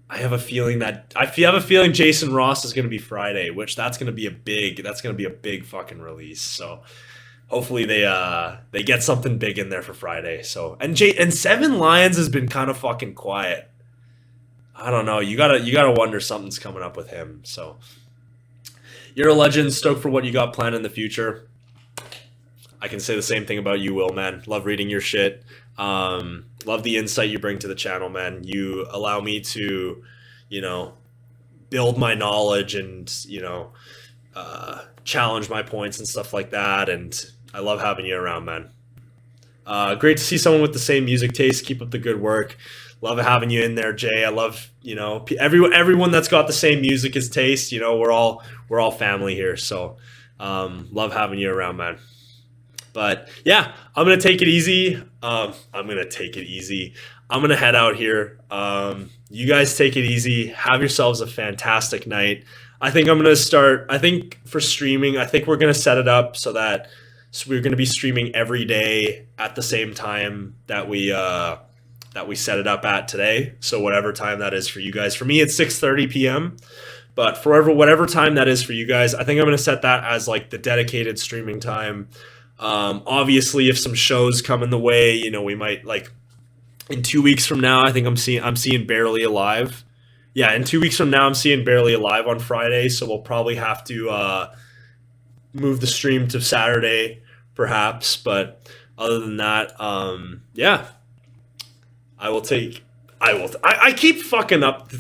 I have a feeling Jason Ross is going to be Friday, which that's going to be a big fucking release. So hopefully they get something big in there for Friday. So and Seven Lions has been kind of fucking quiet. I don't know. You gotta wonder something's coming up with him. So you're a legend. Stoked for what you got planned in the future. I can say the same thing about you, Will, man. Love reading your shit. Love the insight you bring to the channel, man. You allow me to, build my knowledge and, challenge my points and stuff like that. And I love having you around, man. Great to see someone with the same music taste. Keep up the good work. Love having you in there, Jay. I love, everyone that's got the same music as taste. We're all family here. So, love having you around, man. But yeah, I'm going to take it easy. I'm going to head out here. You guys take it easy. Have yourselves a fantastic night. I think for streaming, we're going to set it up so that we're going to be streaming every day at the same time that we set it up at today. So whatever time that is for you guys. For me, it's 6:30 p.m. But for whatever time that is for you guys, I think I'm going to set that as like the dedicated streaming time. Obviously, if some shows come in the way, you know, we might like in 2 weeks from now. I think I'm seeing Barely Alive. Yeah, in 2 weeks from now, I'm seeing Barely Alive on Friday, so we'll probably have to move the stream to Saturday, perhaps. But other than that, yeah, I will take. I keep fucking up